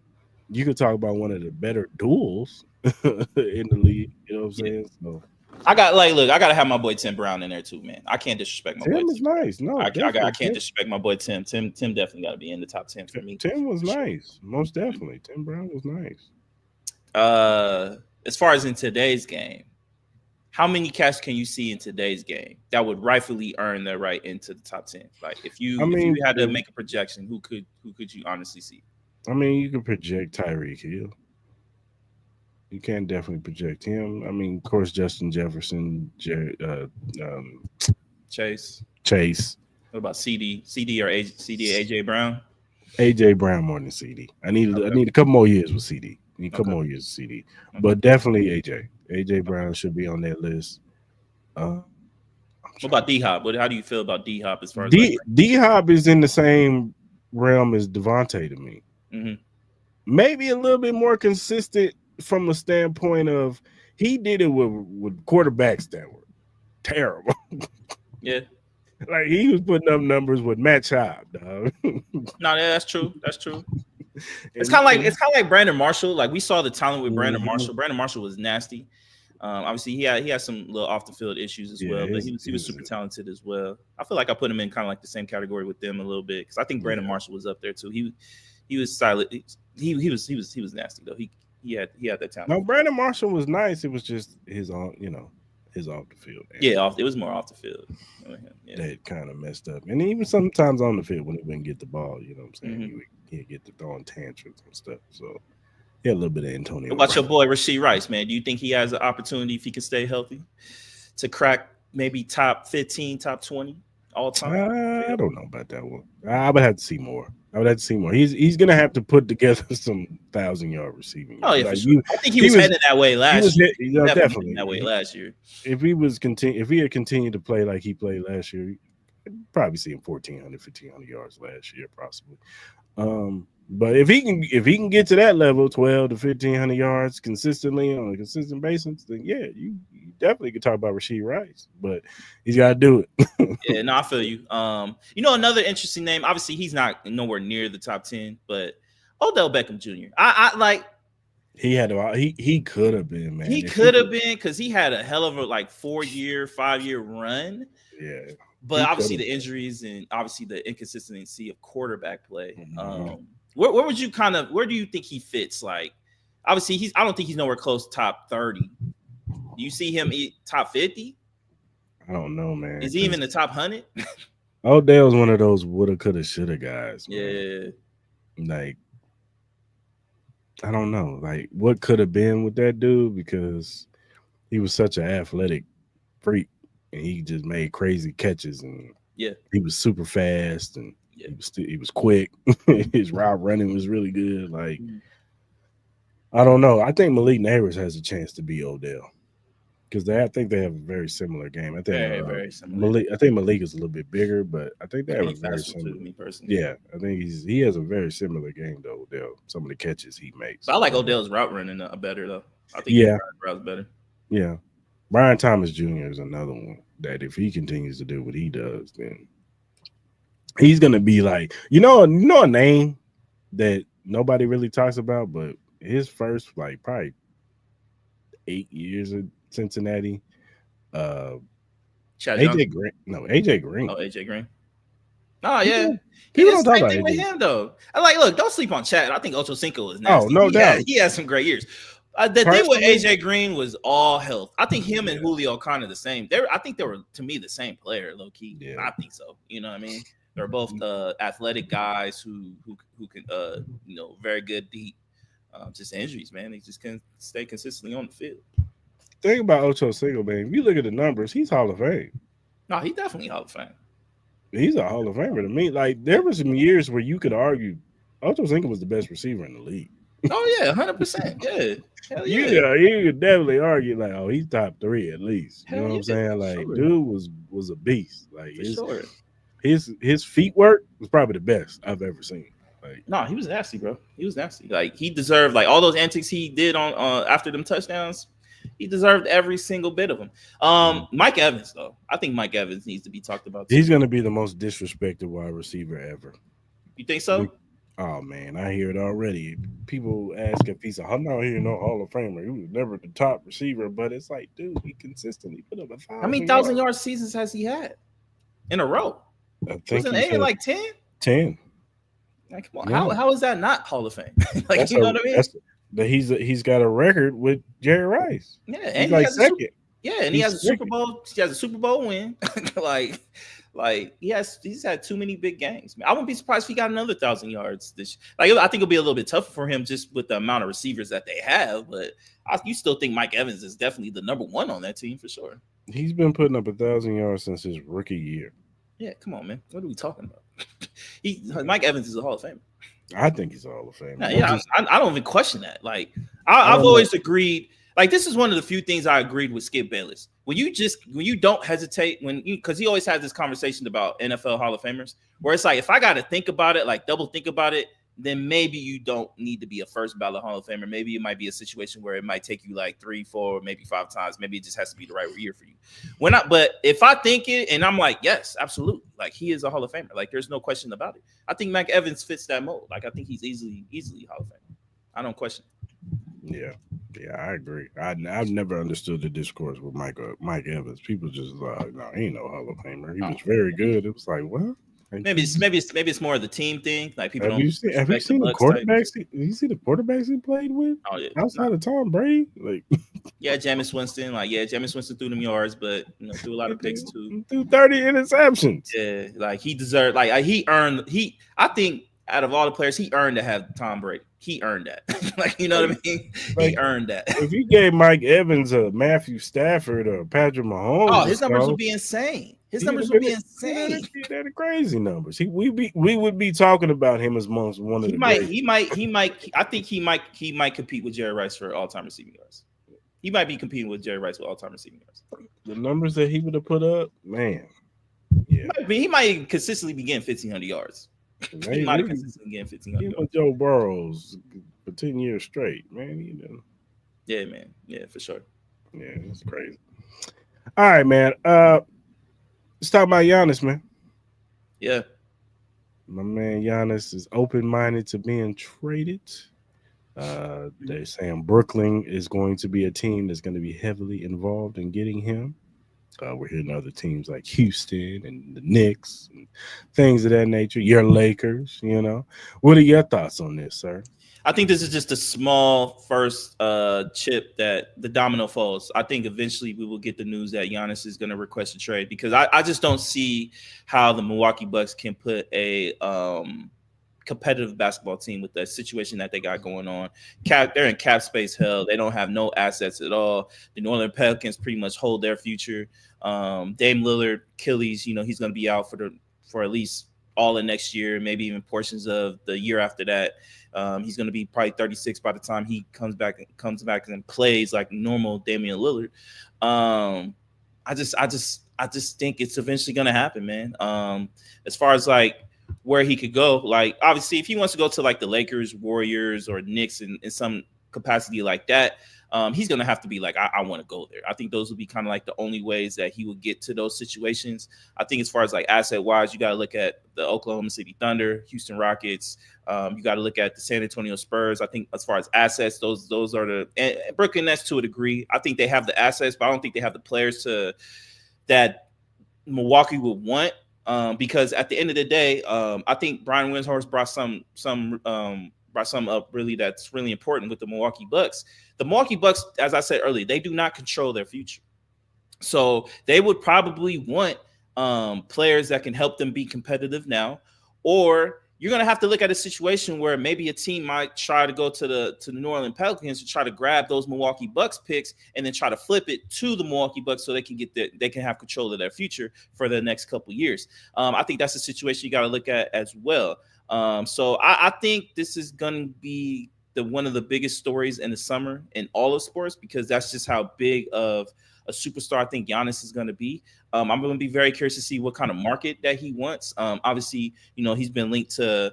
you could talk about one of the better duels in the league. You know what I'm saying? So I gotta have my boy Tim Brown in there too, man. I can't disrespect my boy. Tim is nice. No, I can't disrespect my boy Tim. Tim definitely got to be in the top 10 for me. Tim was nice, most definitely. Tim Brown was nice. As far as in today's game, how many cats can you see in today's game that would rightfully earn their right into the top 10? Like if you had to make a projection, who could you honestly see? I mean, you can project Tyreek Hill. You can definitely project him. I mean, of course, Justin Jefferson, Chase. What about CD or AJ Brown? AJ Brown more than CD. I need a couple more years with CD. But definitely AJ. AJ Brown should be on that list. What about D-Hop? How do you feel about D-Hop as far as D-Hop is in the same realm as Devontae to me. Mm-hmm. Maybe a little bit more consistent from a standpoint of he did it with quarterbacks that were terrible. Yeah. Like he was putting up numbers with Matt Schaub, dog. No, that's true. It's kind of like Brandon Marshall. Like we saw the talent with Brandon Marshall. Brandon Marshall was nasty. Obviously he had some little off the field issues as well, but he was super talented as well. I feel like I put him in kind of like the same category with them a little bit because I think Brandon Marshall was up there too. He was silent. He was nasty though. He had that talent. No, Brandon Marshall was nice. It was just his off the field. It was more off the field. Yeah. That kind of messed up. And even sometimes on the field when he wouldn't get the ball, you know what I'm saying? He'd get to throwing tantrums and stuff. So he had a little bit of Antonio. What about your boy Rashee Rice, man? Do you think he has an opportunity if he can stay healthy to crack maybe top 15, top 20 all time? I don't know about that one. I would have to see more. He's gonna have to put together some 1,000-yard receiving. Oh yeah, for sure. I think he was headed that way last year. Definitely that way last year. If he had continued to play like he played last year, I'd probably see him 1,400, 1,500 yards last year, possibly. But if he can get to that level, 1,200 to 1,500 yards consistently on a consistent basis, then yeah, you definitely could talk about Rashee Rice. But he's got to do it. Yeah, no, I feel you. Another interesting name. Obviously, he's not nowhere near the top 10, but Odell Beckham Jr. He could have been, man. He could have been because he had a hell of a 5-year run. Yeah. But obviously the injuries and obviously the inconsistency of quarterback play. Where do you think he fits? Like obviously I don't think he's nowhere close to top 30. Do you see him top 50? I don't know, man. Is he even the top 100? Odell's one of those woulda, coulda, shoulda guys. Man. Yeah. Like, I don't know. Like, what could have been with that dude, because he was such an athletic freak and he just made crazy catches, and he was super fast, and he was quick. His route running was really good. Like, I don't know. I think Malik Neighbors has a chance to be Odell, because I think they have a very similar game. I think very similar. Malik is a little bit bigger, but I think they have a very similar. Me personally. Yeah, I think he has a very similar game to Odell. Some of the catches he makes. But I like Odell's route running better though. I think his route better. Yeah, Brian Thomas Jr. is another one that if he continues to do what he does, then he's gonna be like, you know a name that nobody really talks about, but his first like probably 8 years at Cincinnati, AJ Green. No, AJ Green. Oh, AJ Green. Oh yeah, people don't talk about it with him though. I look, don't sleep on Chad. I think Ocho Cinco is Oh, nasty. no doubt. He had some great years. The thing with AJ Green was all health. I think him and Julio kind of the same. I think they were, to me, the same player, low key. Yeah. I think so. You know what I mean? They're both athletic guys who can very good deep. Just injuries, man. They just can't stay consistently on the field. Think about Ocho Cinco, man. If you look at the numbers, he's Hall of Fame. No, he's definitely Hall of Fame. He's a Hall of Famer to me. Like, there were some years where you could argue Ocho Cinco was the best receiver in the league. Oh yeah, 100%. Yeah. Hell yeah. Yeah, you could definitely argue like, oh, he's top 3 at least. You know what I'm saying? Like, dude was a beast. Like, his feet work was probably the best I've ever seen. Like, no, he was nasty, bro. He was nasty. Like, he deserved like all those antics he did on after them touchdowns. He deserved every single bit of them. Mike Evans, though, I think Mike Evans needs to be talked about too. He's going to be the most disrespected wide receiver ever. You think so? Oh man, I hear it already. People ask if he's I'm not here no Hall of Famer. He was never the top receiver, but it's like, dude, he consistently put up 1,000. How many 1,000-yard seasons has he had in a row? I think wasn't it like 10? 10. Like, come on, yeah. How is that not Hall of Fame? Like, you know what I mean? He's got a record with Jerry Rice. Yeah, and he's like second. And he has a Super Bowl. He has a Super Bowl win. Like he's had too many big games. I wouldn't be surprised if he got another 1,000 yards this. Like, I think it'll be a little bit tougher for him just with the amount of receivers that they have. But you still think Mike Evans is definitely the number one on that team for sure. He's been putting up 1,000 yards since his rookie year. Yeah, come on, man. What are we talking about? Mike Evans is a Hall of Famer. I think he's a Hall of Famer. I don't even question that. Like, I've always agreed. Like, this is one of the few things I agreed with Skip Bayless. When you don't hesitate, because he always has this conversation about NFL Hall of Famers, where it's like, if I got to think about it, like double think about it, then maybe you don't need to be a first ballot Hall of Famer. Maybe it might be a situation where it might take you like 3, 4, maybe 5 times. Maybe it just has to be the right year for you. But if I think it and I'm like, yes, absolutely. Like, he is a Hall of Famer. Like, there's no question about it. I think Mike Evans fits that mold. Like, I think he's easily Hall of Famer. I don't question it. Yeah, I agree. I've never understood the discourse with Mike Evans. People just like, no, he ain't no Hall of Famer. He was very good. It was like, what? Maybe it's more of the team thing. Like, people have you seen the quarterbacks? You see the quarterbacks he played with? Oh, yeah. Outside of Tom Brady, like Jameis Winston. Jameis Winston threw them yards, but threw a lot of picks too. Threw 30 interceptions. Yeah, like he deserved. Like I think out of all the players, he earned to have Tom Brady. He earned that. Like, you know what I mean? Like, he earned that. If you gave Mike Evans a Matthew Stafford or Patrick Mahomes, his numbers would be insane. His numbers would be insane. They're crazy numbers. We would be talking about him as one of the greats. He might. I think he might compete with Jerry Rice for all-time receiving yards. He might be competing with Jerry Rice with all-time receiving yards. The numbers that he would have put up, man. Yeah, he might consistently be getting 1,500 yards. He might have consistently getting 1,500 yards. Joe Burrows for 10 years straight, man. Yeah, man. Yeah, for sure. Yeah, it's crazy. All right, man. Let's talk about Giannis, man. Yeah. My man Giannis is open-minded to being traded. They're saying Brooklyn is going to be a team that's going to be heavily involved in getting him. We're hearing other teams like Houston and the Knicks and things of that nature. Your Lakers, What are your thoughts on this, sir? I think this is just a small first chip that the domino falls. I think eventually we will get the news that Giannis is going to request a trade, because I just don't see how the Milwaukee Bucks can put a competitive basketball team with the situation that they got going on. They're in cap space hell. They don't have no assets at all. The New Orleans Pelicans pretty much hold their future. Dame Lillard, Achilles, he's going to be out for at least all of next year, maybe even portions of the year after that. He's going to be probably 36 by the time he comes back and plays like normal Damian Lillard. I just think it's eventually going to happen, man. As far as like where he could go, like obviously if he wants to go to like the Lakers, Warriors, or Knicks in some capacity like that, he's going to have to be like, I want to go there. I think those would be kind of like the only ways that he would get to those situations. I think as far as like asset wise, you got to look at the Oklahoma City Thunder, Houston Rockets. You got to look at the San Antonio Spurs. I think as far as assets, those are and Brooklyn Nets to a degree. I think they have the assets, but I don't think they have the players that Milwaukee would want. Because at the end of the day, I think Brian Windhorst brought some up really that's really important with the Milwaukee Bucks. The Milwaukee Bucks, as I said earlier, they do not control their future. So they would probably want players that can help them be competitive now, or you're going to have to look at a situation where maybe a team might try to go to the New Orleans Pelicans to try to grab those Milwaukee Bucks picks and then try to flip it to the Milwaukee Bucks so they can have control of their future for the next couple of years. I think that's a situation you got to look at as well. So I think this is going to be one of the biggest stories in the summer in all of sports, because that's just how big of a superstar I think Giannis is going to be. I'm going to be very curious to see what kind of market that he wants. Obviously, he's been linked to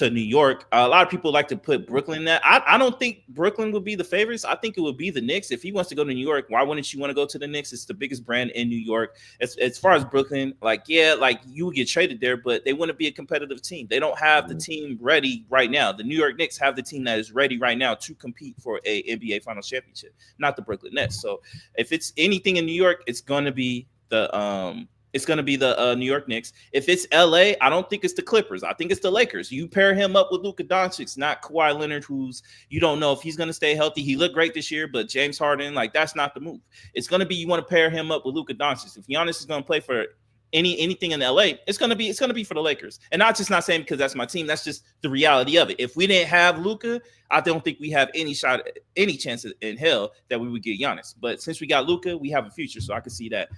New York. A lot of people like to put Brooklyn in that. I don't think Brooklyn would be the favorites. I think it would be the Knicks. If he wants to go to New York, why wouldn't you want to go to the Knicks? It's the biggest brand in New York. As far as Brooklyn, you would get traded there, but they wouldn't be a competitive team. They don't have the team ready right now. The New York Knicks have the team that is ready right now to compete for a NBA Finals championship, not the Brooklyn Nets. So if it's anything in New York, it's going to be the New York Knicks. If it's LA, I don't think it's the Clippers. I think it's the Lakers. You pair him up with Luka Doncic, not Kawhi Leonard, who's you don't know if he's going to stay healthy. He looked great this year, but James Harden, that's not the move. It's going to be you want to pair him up with Luka Doncic. If Giannis is going to play for anything in LA, it's going to be for the Lakers. And not saying because that's my team. That's just the reality of it. If we didn't have Luka, I don't think we have any chance in hell that we would get Giannis. But since we got Luka, we have a future. So I can see that.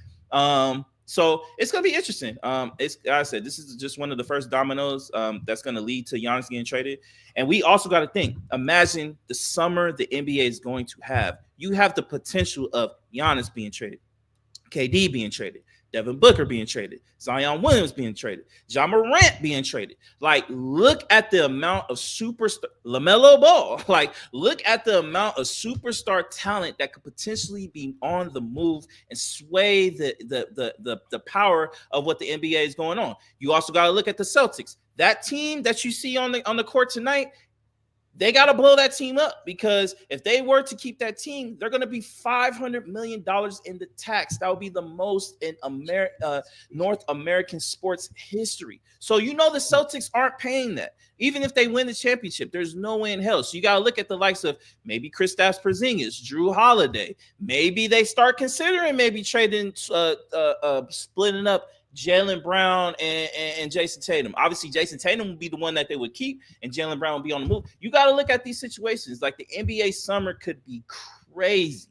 So it's going to be interesting. It's, like I said, this is just one of the first dominoes that's going to lead to Giannis getting traded. And we also got to think, imagine the summer the NBA is going to have. You have the potential of Giannis being traded, KD being traded, Devin Booker being traded, Zion Williams being traded, Ja Morant being traded. Look at the amount of superstar LaMelo Ball. Look at the amount of superstar talent that could potentially be on the move and sway the power of what the NBA is going on. You also got to look at the Celtics. That team that you see on the court tonight, they got to blow that team up, because if they were to keep that team, they're going to be $500 million in the tax. That would be the most in North American sports history. So the Celtics aren't paying that. Even if they win the championship, there's no way in hell. So you got to look at the likes of maybe Kristaps Porzingis, Drew Holiday. Maybe they start considering trading, splitting up Jaylen Brown and Jason Tatum. Obviously, Jason Tatum would be the one that they would keep, and Jaylen Brown would be on the move. You got to look at these situations. The NBA summer could be crazy.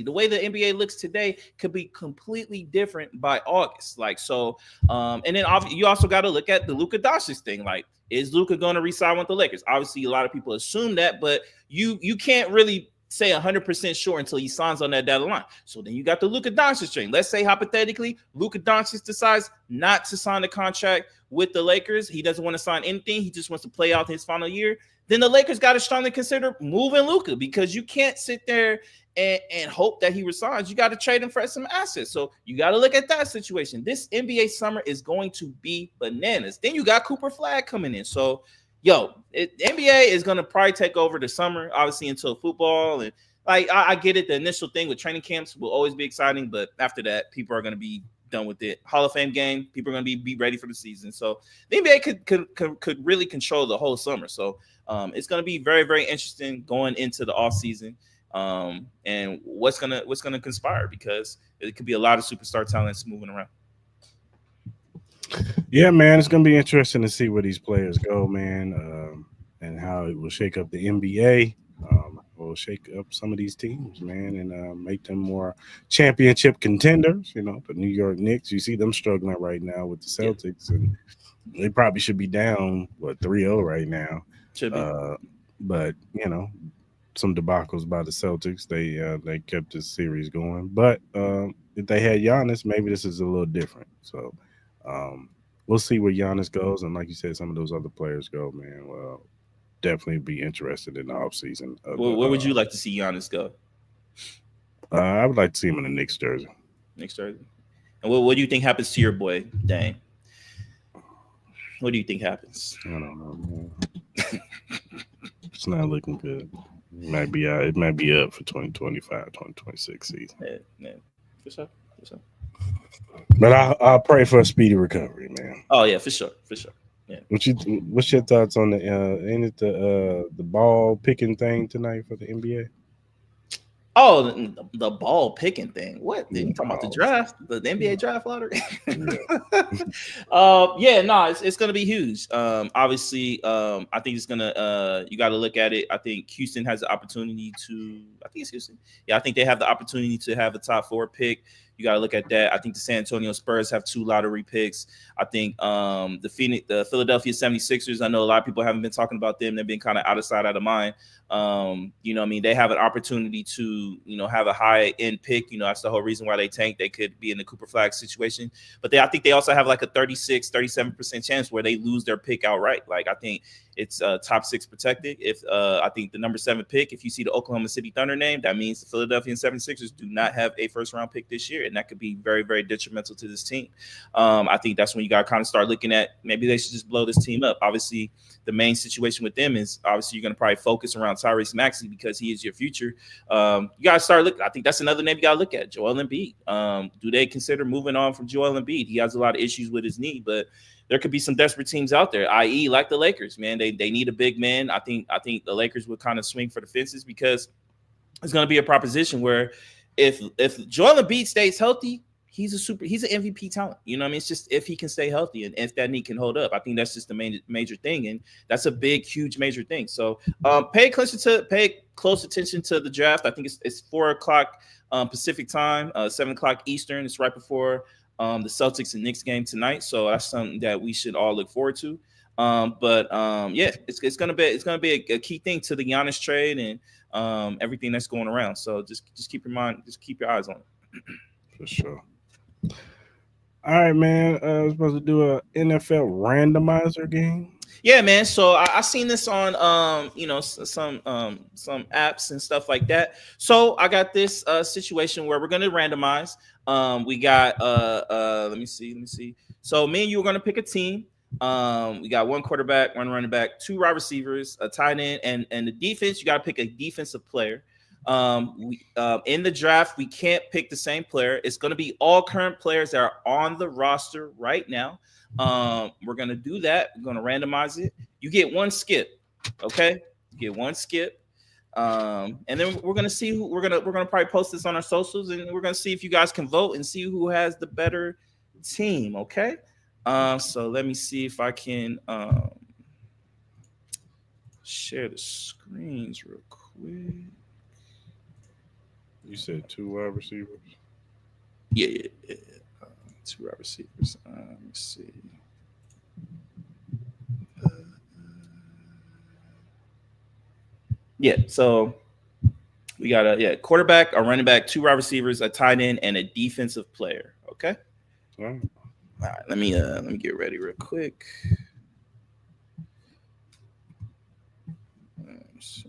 The way the NBA looks today could be completely different by August. And then you also got to look at the Luka Doncic thing. Is Luka going to re-sign with the Lakers? Obviously, a lot of people assume that, but you can't really say 100% sure until he signs on that dotted line. So then you got the Luka Doncic string. Let's say hypothetically, Luka Doncic decides not to sign the contract with the Lakers. He doesn't want to sign anything. He just wants to play out his final year. Then the Lakers got to strongly consider moving Luka, because you can't sit there and hope that he resigns. You got to trade him for some assets. So you got to look at that situation. This NBA summer is going to be bananas. Then you got Cooper Flag coming in. So NBA is going to probably take over the summer, obviously, until football. And I get it. The initial thing with training camps will always be exciting, but after that, people are going to be done with it. Hall of Fame game, people are going to be ready for the season. So the NBA could really control the whole summer. So It's going to be very, very interesting going into the offseason. And what's gonna conspire, because it could be a lot of superstar talents moving around. Yeah, man, it's gonna be interesting to see where these players go, man, and how it will shake up the NBA. Will shake up some of these teams, man, and make them more championship contenders. You know, the New York Knicks, you see them struggling right now with the Celtics, and they probably should be down 3-0 right now. Should be. But you know, some debacles by the Celtics. They kept this series going. But if they had Giannis, maybe this is a little different. So we'll see where Giannis goes. And like you said, some of those other players go, man. Well, definitely be interested in the offseason. Where would you like to see Giannis go? I would like to see him in the Knicks jersey. Knicks jersey. And what do you think happens to your boy, Dane? What do you think happens? I don't know, man. It's not looking good. It might be up for 2025, 2026 season. Yeah. For sure. But I'll pray for a speedy recovery, man. Oh yeah, for sure. Yeah. What's your thoughts on ain't it the ball picking thing tonight for the NBA? Oh, the ball picking thing. What? You talking about the draft, the NBA draft lottery? It's gonna be huge. Obviously, I think it's gonna. You got to look at it. I think Houston has the opportunity to. I think it's Houston. Yeah, I think they have the opportunity to have a top 4 pick. You got to look at that. I think the San Antonio Spurs have 2 lottery picks. I think the Philadelphia 76ers, I know a lot of people haven't been talking about them. They've been kind of out of sight, out of mind. They have an opportunity to, have a high end pick. That's the whole reason why they tanked. They could be in the Cooper Flag situation. But I think they also have like a 37% chance where they lose their pick outright. Like, I think it's top 6 protected. If I think the number 7 pick, if you see the Oklahoma City Thunder name, that means the Philadelphia 76ers do not have a first round pick this year. And that could be very, very detrimental to this team. I think that's when you got to kind of start looking at maybe they should just blow this team up. Obviously, the main situation with them is obviously you're going to probably focus around Tyrese Maxey because he is your future. You got to start looking. I think that's another name you got to look at, Joel Embiid. Do they consider moving on from Joel Embiid? He has a lot of issues with his knee, but there could be some desperate teams out there, i.e. like the Lakers, man. They need a big man. I think the Lakers would kind of swing for the fences because it's going to be a proposition where if Joel Embiid stays healthy, he's an MVP talent. You know what I mean? It's just if he can stay healthy and if that knee can hold up. I think that's just the major thing, and that's a big, huge, major thing. So pay close attention to the draft. I think it's 4:00 Pacific time, 7:00 Eastern. It's right before the Celtics and Knicks game tonight. So that's something that we should all look forward to. It's gonna be a key thing to the Giannis trade and everything that's going around. So just keep your eyes on it. For sure. All right, man. I was supposed to do a NFL randomizer game. Yeah, man. So I seen this on some apps and stuff like that. So I got this situation where we're gonna randomize. We got let me see. So me and you are gonna pick a team. We got 1 quarterback, 1 running back, 2 wide receivers, a tight end, and the defense. You got to pick a defensive player. In the draft, we can't pick the same player. It's going to be all current players that are on the roster right now. We're going to do that. We're going to randomize it. You get 1 skip. Okay. You get 1 skip. And then we're going to see who we're going to probably post this on our socials, and we're going to see if you guys can vote and see who has the better team. Okay. So let me see if I can, share the screens real quick. You said 2 wide receivers? Yeah. 2 wide receivers. Let me see. So we got a quarterback, a running back, 2 wide receivers, a tight end, and a defensive player. Okay. All right. All right. Let me get ready real quick. Let's see.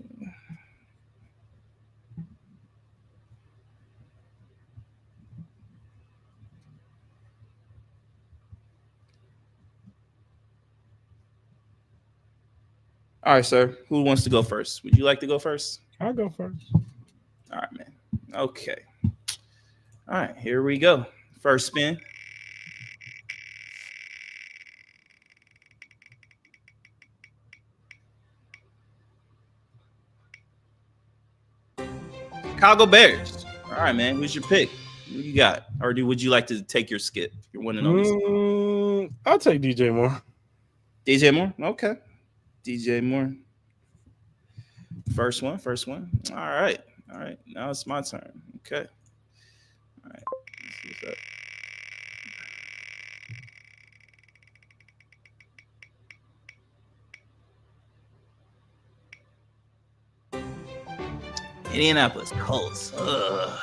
All right, sir. Who wants to go first? Would you like to go first? I'll go first. All right, man. Okay. All right, here we go. First spin. Chicago Bears. All right, man. Who's your pick? Who you got? Or would you like to take your skip? Your one and only. I'll take DJ Moore. DJ Moore? Okay. DJ Moore. First one. All right. Now it's my turn. Okay. All right. Let's see what's up. Indianapolis Colts. I'll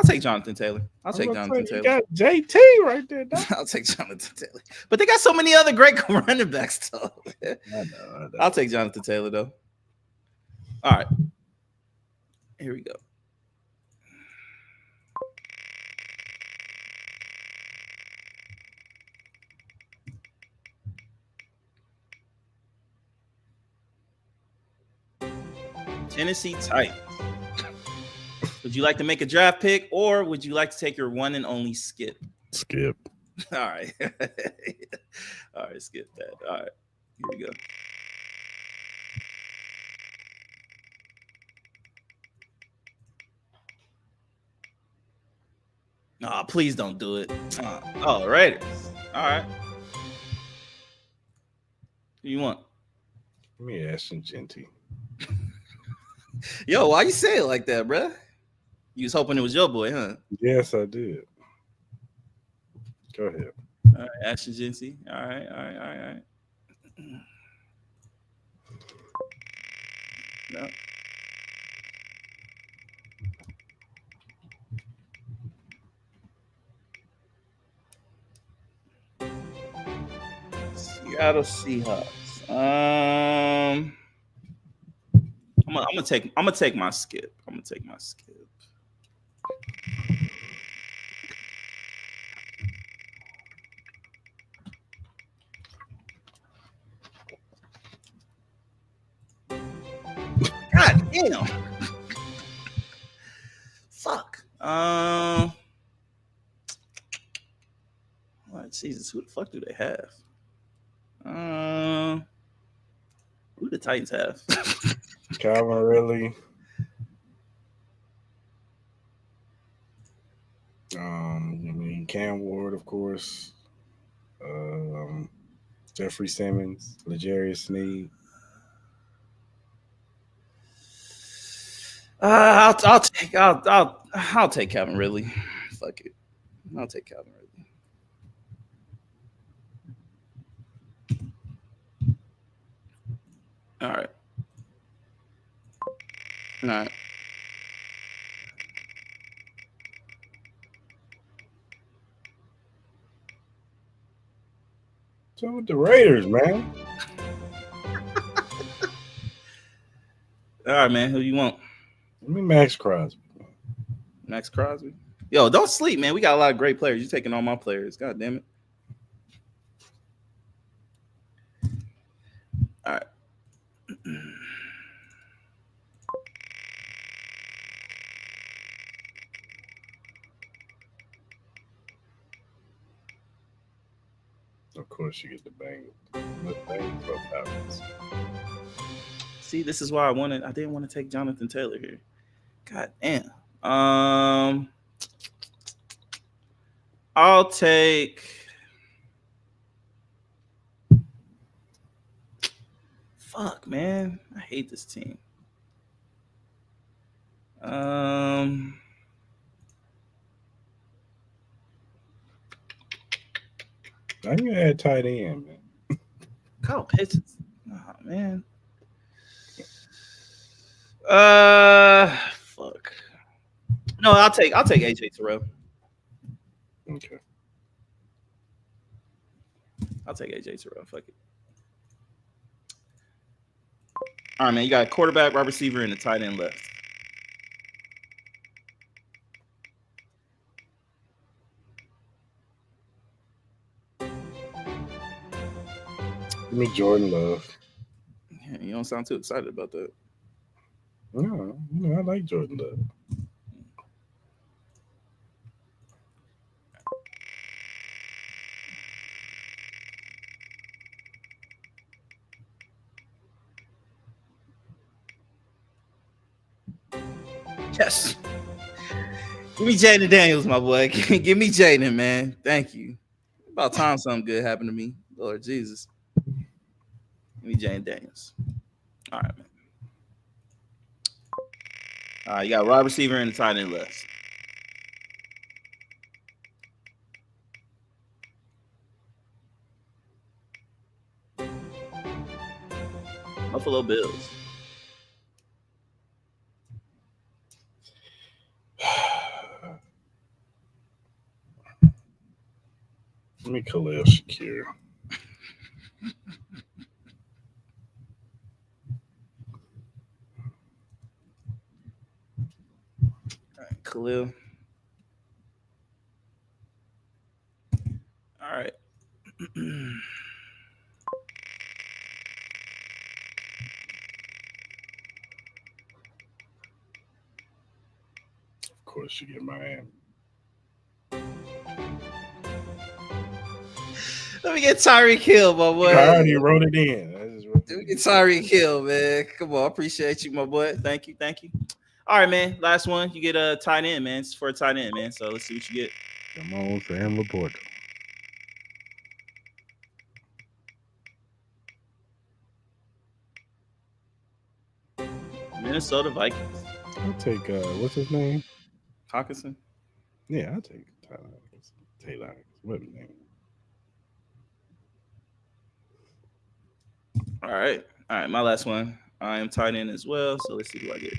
take Jonathan Taylor. I'll take Jonathan Taylor. You got JT right there. I'll take Jonathan Taylor. But they got so many other great running backs, though. I know. I'll take Jonathan Taylor, though. All right. Here we go. Tennessee Titans. Would you like to make a draft pick, or would you like to take your one and only skip? Skip. All right. All right, skip that. All right. Here we go. Oh, please don't do it. Raiders. All right. Who you want? Give me Ashton Genty. Yo, why you say it like that, bruh? You was hoping it was your boy, huh? Yes, I did. Go ahead. All right, Ashton Genty. All right. No. Seattle Seahawks. I'm gonna take my skip. God damn. Fuck. What Jesus? Who the fuck do they have? Who do the Titans have? Calvin Ridley. Cam Ward, of course. Jeffrey Simmons, L'Jarius Sneed. I'll take Calvin Ridley. Fuck it. I'll take Calvin Ridley. All right. So with the Raiders, man. All right, man. Who you want? Give me Max Crosby. Max Crosby? Yo, don't sleep, man. We got a lot of great players. You're taking all my players. God damn it. All right. Of course, you get the Bengals. Falcons. See, this is why I didn't want to take Jonathan Taylor here. God damn. I'll take. Fuck, man. I hate this team. I can add tight end, man. Kyle Pitts. Oh, man. Fuck. No, I'll take AJ Terrell. Okay. I'll take AJ Terrell. Fuck it. All right, man. You got a quarterback, wide receiver, and a tight end left. Give me Jordan Love. Yeah, you don't sound too excited about that. No, I like Jordan Love. Yes. Give me Jaden Daniels, my boy. Give me Jaden, man. Thank you. About time something good happened to me. Lord Jesus. Give me Jaden Daniels. All right, man. All right, you got wide receiver and the tight end left. Buffalo Bills. Let me Khalil Shakir. All right, Khalil. All right. Of course, you get Miami. Let me get Tyreek Hill, my boy. I already wrote it in. I just wrote Let me get Tyreek Hill, man. Come on, I appreciate you, my boy. Thank you. All right, man. Last one. You get a tight end, man. It's for a tight end, man. So let's see what you get. Come on, Sam Laporta. Minnesota Vikings. I'll take what's his name? Hawkinson. Yeah, I'll take Taylor. What's his name? All right. My last one. I am tight end as well. So let's see who I get.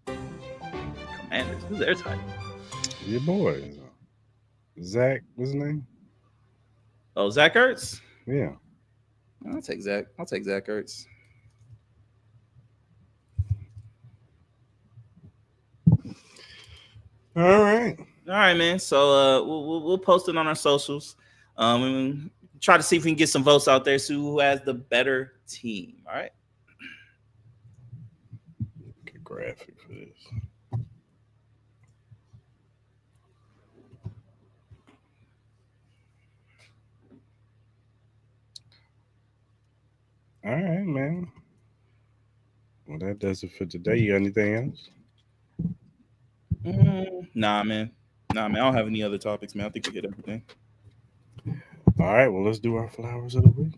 Commanders. Who's their tight end? Your boy. Zach, what's his name? Oh, Zach Ertz? Yeah. I'll take Zach Ertz. All right, man. So we'll post it on our socials. And try to see if we can get some votes out there. See who has the better team. All right. Good graphic for this. All right, man. Well, that does it for today. You got anything else? Nah, man. I don't have any other topics, man. I think we get everything. All right, well, let's do our flowers of the week.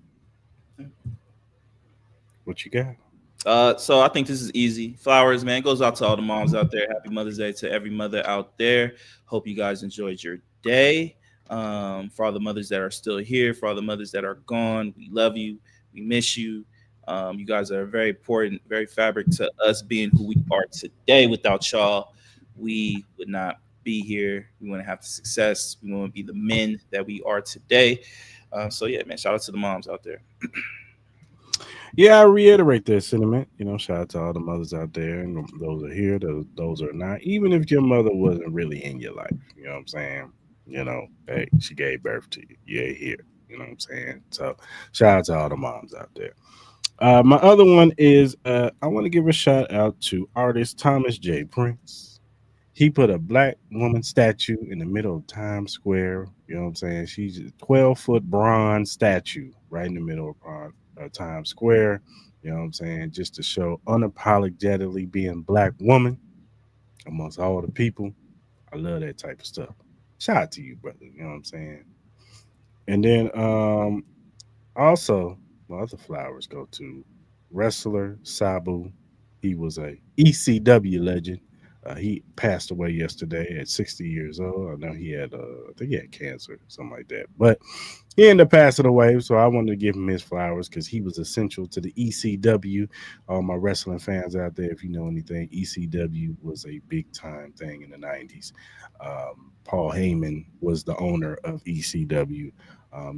What you got? So I think this is easy. Flowers, man, goes out to all the moms out there. Happy Mother's Day to every mother out there. Hope you guys enjoyed your day. For all the mothers that are still here, for all the mothers that are gone, we love you. We miss you. You guys are very important, very fabric to us being who we are today. Without y'all, we would not be here. We want to have the success. We want to be the men that we are today. So yeah, man, shout out to the moms out there. Yeah, I reiterate that sentiment. Shout out to all the mothers out there, and those are here, those are not. Even if your mother wasn't really in your life, you know what I'm saying? Hey, she gave birth to you. You're here. You know what I'm saying? So shout out to all the moms out there. My other one is I want to give a shout out to artist Thomas J. Prince. He put a black woman statue in the middle of Times Square. You know what I'm saying? She's a 12-foot bronze statue right in the middle of Times Square. You know what I'm saying? Just to show unapologetically being black woman amongst all the people. I love that type of stuff. Shout out to you, brother. You know what I'm saying? And then also, my other flowers go to wrestler Sabu. He was a ECW legend. He passed away yesterday at 60 years old. I know I think he had cancer, something like that. But he ended up passing away, so I wanted to give him his flowers because he was essential to the ECW. All my wrestling fans out there, if you know anything, ECW was a big time thing in the 90s. Paul Heyman was the owner of ECW.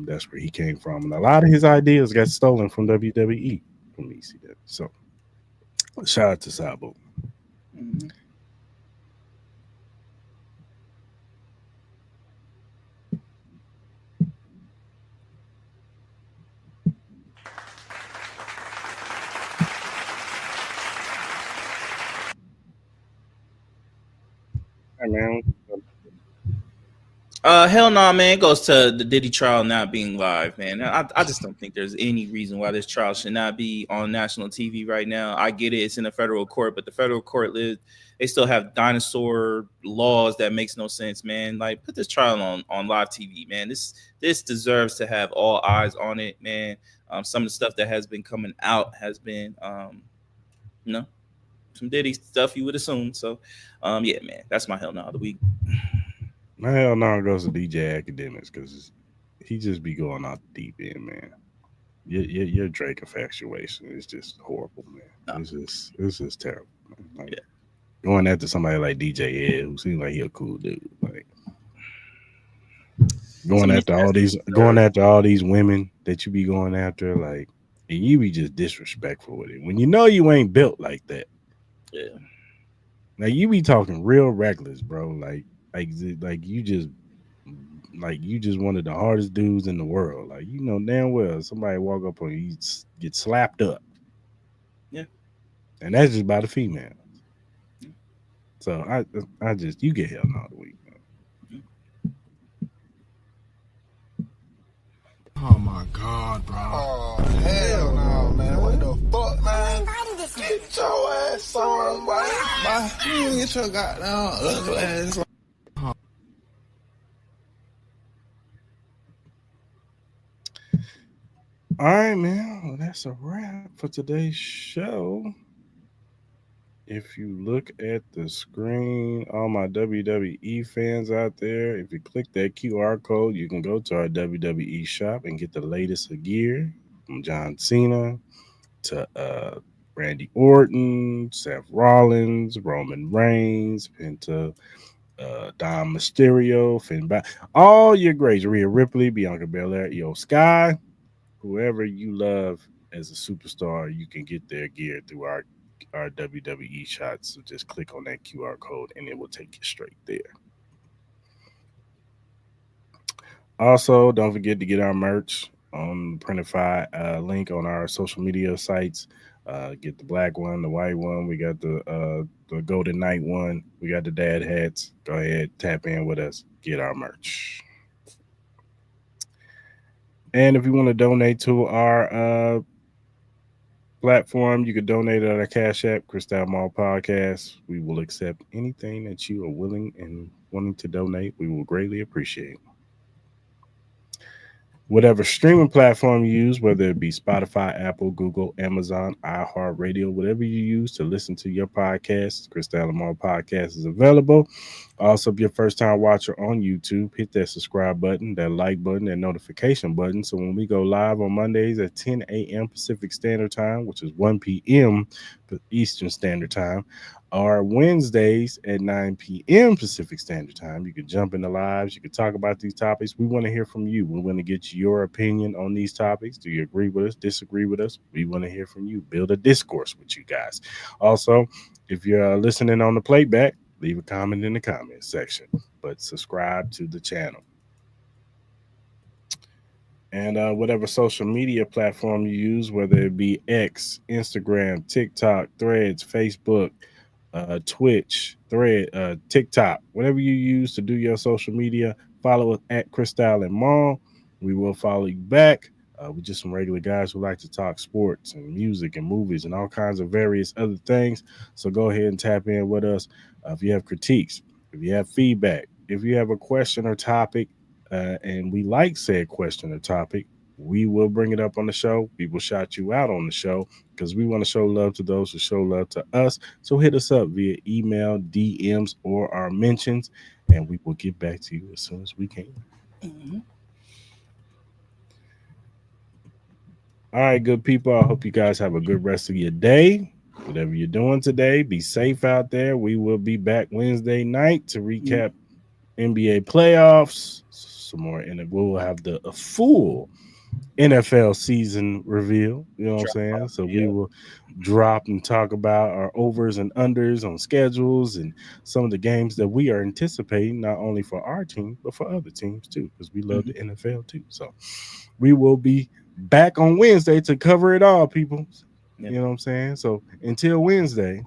That's where he came from. And a lot of his ideas got stolen from WWE, from ECW. So shout out to Sabo. Mm-hmm. Hey, man. Hell no, man. It goes to the Diddy trial not being live, man. I just don't think there's any reason why this trial should not be on national TV right now. I get it, it's in a federal court, but the federal court they still have dinosaur laws that makes no sense, man. Like, put this trial on live TV, man. This deserves to have all eyes on it, man. Some of the stuff that has been coming out has been, some Diddy stuff you would assume. So, yeah, man, that's my hell no of the week. My hell no goes to DJ Academics because he just be going out the deep end, man. Your Drake infatuation is just horrible, man. No. It's just terrible. Man. Like, going after somebody like DJ Ed, who seems like he a cool dude, like going after all these women that you be going after, like, and you be just disrespectful with it when you know you ain't built like that. Yeah. Now you be talking real reckless, bro. Like you just one of the hardest dudes in the world. Like, you know damn well somebody walk up on you, you get slapped up. Yeah. And that's just by the female. So I just, you get hell no the week, man. Oh my God, bro. Oh hell no, man. What the fuck, man? Get your ass on, boy. You get your goddamn ugly ass on. All right, man. Well, that's a wrap for today's show. If you look at the screen, all my WWE fans out there, if you click that QR code, you can go to our WWE shop and get the latest of gear from John Cena to Randy Orton, Seth Rollins, Roman Reigns, Penta, Dom Mysterio, Finn Balor, all your greats, Rhea Ripley, Bianca Belair, Io Sky. Whoever you love as a superstar, you can get their gear through our WWE shots. So just click on that QR code and it will take you straight there. Also, don't forget to get our merch on the Printify link on our social media sites. Get the black one, the white one. We got the Golden Knight one. We got the dad hats. Go ahead, tap in with us. Get our merch. And if you want to donate to our platform, you can donate at our Cash App, Cristal Mall Podcast. We will accept anything that you are willing and wanting to donate. We will greatly appreciate it. Whatever streaming platform you use, whether it be Spotify, Apple, Google, Amazon, iHeartRadio, whatever you use to listen to your podcast, Cristal Mall Podcast is available. Also, if you're a first-time watcher on YouTube, hit that subscribe button, that like button, that notification button. So when we go live on Mondays at 10 a.m. Pacific Standard Time, which is 1 p.m. Eastern Standard Time, or Wednesdays at 9 p.m. Pacific Standard Time, you can jump in the lives. You can talk about these topics. We want to hear from you. We want to get your opinion on these topics. Do you agree with us? Disagree with us? We want to hear from you. Build a discourse with you guys. Also, if you're listening on the playback, leave a comment in the comment section, but subscribe to the channel. And whatever social media platform you use, whether it be X, Instagram, TikTok, Threads, Facebook, Twitch, TikTok, whatever you use to do your social media, follow us at Cristal and Mall. We will follow you back. We're just some regular guys who like to talk sports and music and movies and all kinds of various other things. So go ahead and tap in with us. If you have critiques, if you have feedback, if you have a question or topic, and we like said question or topic, we will bring it up on the show. We will shout you out on the show because we want to show love to those who show love to us. So hit us up via email, DMs, or our mentions, and we will get back to you as soon as we can. Mm-hmm. All right, good people. I hope you guys have a good rest of your day. Whatever you're doing today, be safe out there. We will be back Wednesday night to recap NBA playoffs. Some more, and we'll have the full NFL season reveal. You know what I'm saying? So we will drop and talk about our overs and unders on schedules and some of the games that we are anticipating, not only for our team, but for other teams too, because we love the NFL too. So we will be back on Wednesday to cover it all, people. You know what I'm saying? So until Wednesday,